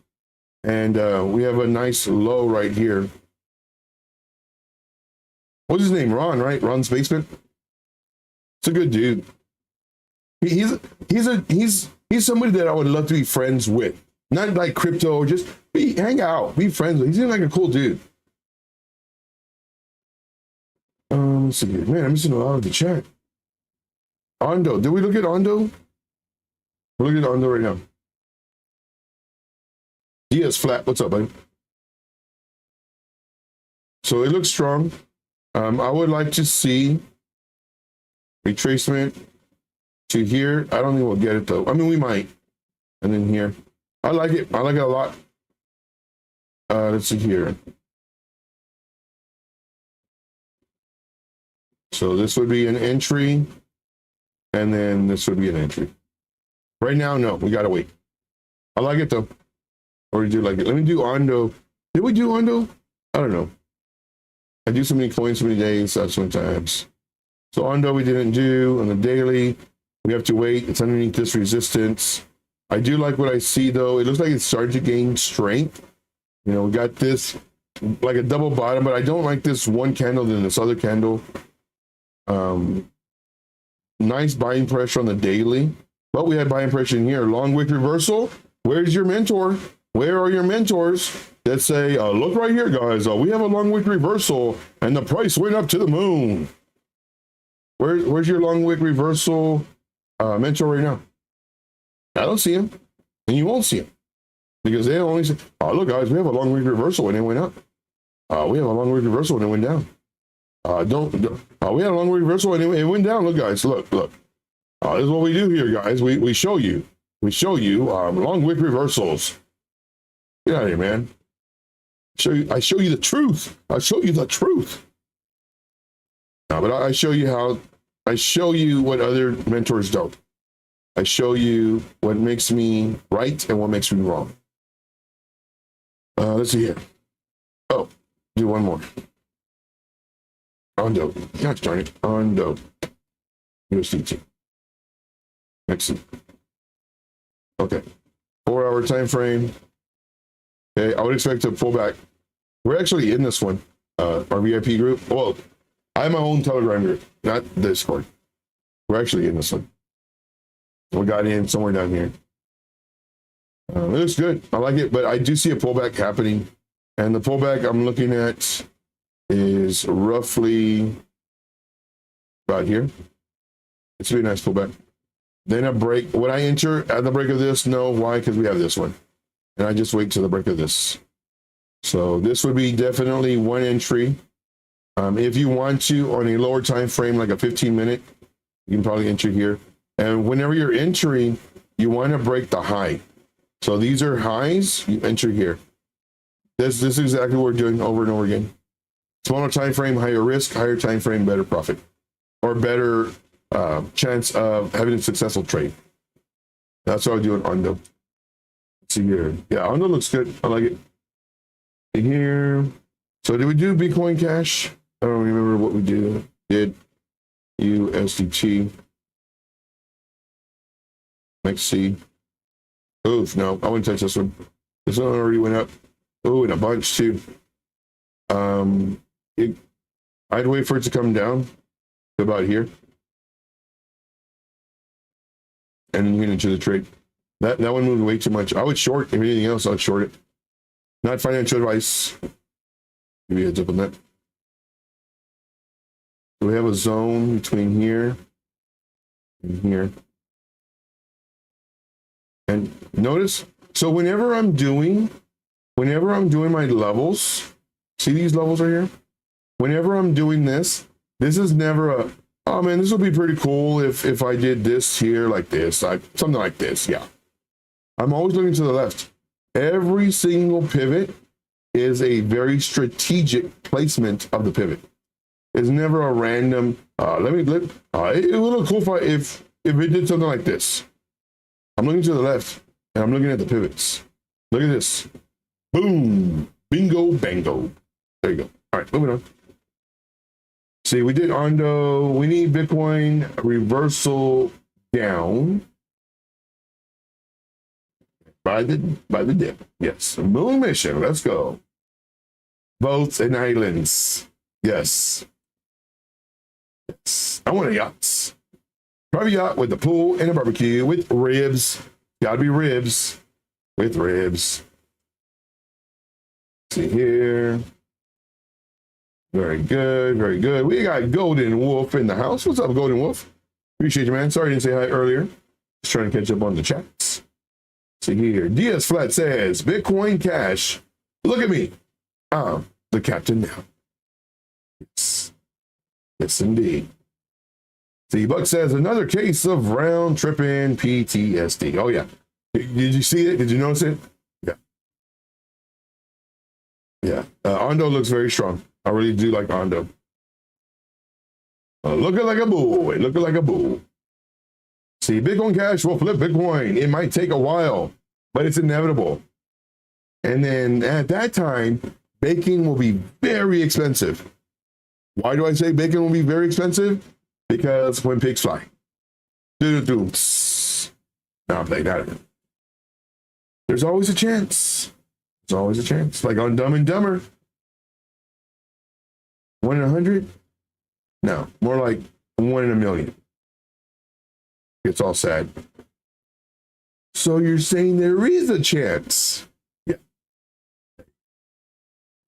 and we have a nice low right here. What's his name? Ron, right? Ron's Basement. It's a good dude. He's somebody that I would love to be friends with. Not like crypto, just hang out, be friends with. He seems like a cool dude. Let's see here. Man, I'm missing a lot of the chat. Ondo. Did we look at Ondo? We're looking at Ondo right now. Diaz flat. What's up, buddy? So it looks strong. I would like to see retracement to here. I don't think we'll get it though. I mean, we might. And then here. I like it. I like it a lot. Let's see here. So this would be an entry, and then this would be an entry. Right now, no, we gotta wait. I like it though. Or we do like it. Let me do Ondo. Did we do Ondo? I don't know. I do so many coins, so many days, sometimes. So Ondo we didn't do on the daily. We have to wait. It's underneath this resistance. I do like what I see though. It looks like it's starting to gain strength. You know, we got this like a double bottom, but I don't like this one candle than this other candle. Nice buying pressure on the daily, but we had buying pressure in here. Long wick reversal. Where's your mentor? Where are your mentors that say, look right here, guys. We have a long wick reversal and the price went up to the moon. Where's your long wick reversal mentor right now? I don't see him, and you won't see him because they only say, look, guys, we have a long wick reversal and it went up. We have a long wick reversal and it went down. We had a long reversal and it went down. Look, guys, look. This is what we do here, guys. We show you. Long wick reversals. Get out of here, man. I show you the truth. I show you the truth. No, but I show you what other mentors don't. I show you what makes me right and what makes me wrong. Let's see here. Oh, do one more. Ondo. Gosh darn it. Ondo. USDT. Excellent. Okay. 4-hour time frame. Okay. I would expect to pull back. We're actually in this one. Our VIP group. Well, I have my own Telegram group, not Discord. We're actually in this one. We got in somewhere down here. It looks good. I like it, but I do see a pullback happening. And the pullback I'm looking at is roughly about here. It's a nice pullback. Then a break. Would I enter at the break of this? No. Why? Because we have this one. And I just wait till the break of this. So this would be definitely one entry. If you want to, on a lower time frame, like a 15-minute, you can probably enter here. And whenever you're entering, you want to break the high. So these are highs. You enter here. This is exactly what we're doing over and over again. Smaller time frame, higher risk. Higher time frame, better profit, or better chance of having a successful trade. That's what I do on Ondo. Let's see here. Yeah, Ondo looks good. I like it. In here. So did we do Bitcoin Cash? I don't remember what we did. USDT. Let's see. Oof, no, I wouldn't touch this one. This one already went up. Oh, and a bunch too. I'd wait for it to come down to about here. And then you get into the trade. That one moved way too much. I would short. If anything else, I'd short it. Not financial advice. Give you a heads up on that. So we have a zone between here and here. And notice, so whenever I'm doing my levels, see these levels right here? Whenever I'm doing this is never a, oh man, this would be pretty cool if I did this here like this, something like this, yeah. I'm always looking to the left. Every single pivot is a very strategic placement of the pivot. It's never a random, it would look cool if it did something like this. I'm looking to the left and I'm looking at the pivots. Look at this. Boom. Bingo, bango. There you go. All right, moving on. See, we did Ondo. We need Bitcoin reversal down by the dip. Yes. Moon mission. Let's go. Boats and islands. Yes. Yes. I want a yacht. Private yacht with a pool and a barbecue with ribs. Gotta be ribs. With ribs. See here. Very good, very good. We got Golden Wolf in the house. What's up, Golden Wolf? Appreciate you, man. Sorry I didn't say hi earlier. Just trying to catch up on the chats. See here. DS Flat says, Bitcoin Cash. Look at me. I'm the captain now. Yes. Yes, indeed. See, Buck says, another case of round tripping PTSD. Oh, yeah. Did you see it? Did you notice it? Yeah. Yeah. Ondo looks very strong. I really do like Ondo. Looking like a boy. Looking like a bull. See, Bitcoin Cash will flip Bitcoin. It might take a while, but it's inevitable. And then at that time, baking will be very expensive. Why do I say bacon will be very expensive? Because when pigs fly. Do-do-do. Now I'm playing that. There's always a chance. There's always a chance. Like on Dumb and Dumber. 1 in 100? No, more like 1 in a million. It's all sad. So you're saying there is a chance? Yeah.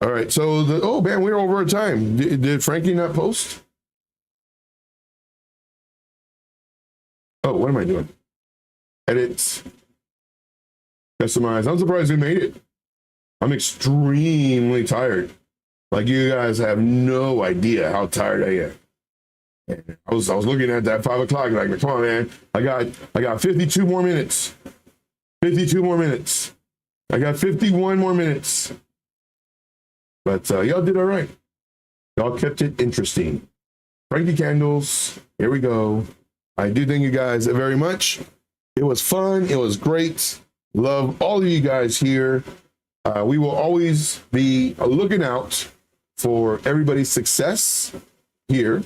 All right. So oh man, we're over our time. Did Frankie not post? Oh, what am I doing? Edit. Customize. I'm surprised we made it. I'm extremely tired. Like you guys have no idea how tired I am. I was looking at that 5 o'clock, like, come on, man. I got 52 more minutes. 52 more minutes. I got 51 more minutes. But y'all did all right. Y'all kept it interesting. Frankie Candles, here we go. I do thank you guys very much. It was fun. It was great. Love all of you guys here. We will always be looking out for everybody's success here.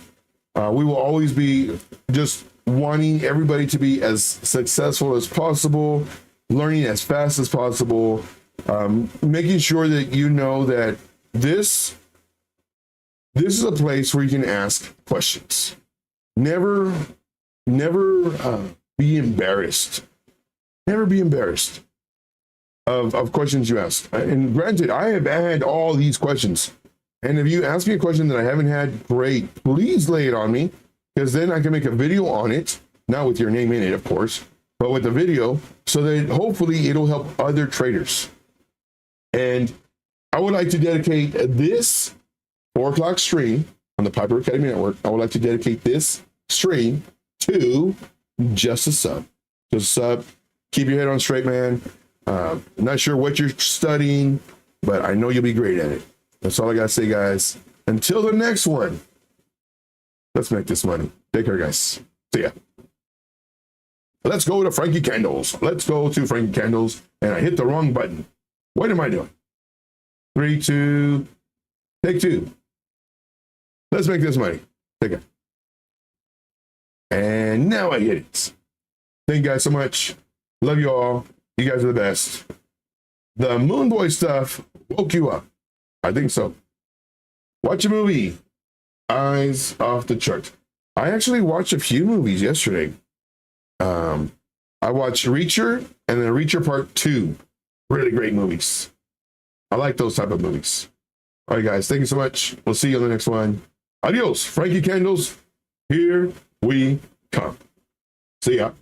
We will always be just wanting everybody to be as successful as possible, learning as fast as possible, making sure that you know that this is a place where you can ask questions. Never be embarrassed. Never be embarrassed of questions you ask. And granted, I have had all these questions. And if you ask me a question that I haven't had, great. Please lay it on me, because then I can make a video on it, not with your name in it, of course, but with the video, so that hopefully it'll help other traders. And I would like to dedicate this 4 o'clock stream on the Piper Academy Network. I would like to dedicate this stream to just a sub. Just a sub. Keep your head on straight, man. Not sure what you're studying, but I know you'll be great at it. That's all I gotta say, guys. Until the next one, let's make this money. Take care, guys. See ya. Let's go to Frankie Candles. Let's go to Frankie Candles. And I hit the wrong button. What am I doing? 3, 2, take 2. Let's make this money. Take it. And now I hit it. Thank you guys so much. Love you all. You guys are the best. The Moon Boy stuff woke you up. I think so. Watch a movie. Eyes off the chart. I actually watched a few movies yesterday. I watched Reacher and then Reacher Part 2. Really great movies. I like those type of movies. All right, guys. Thank you so much. We'll see you on the next one. Adios. Frankie Candles. Here we come. See ya.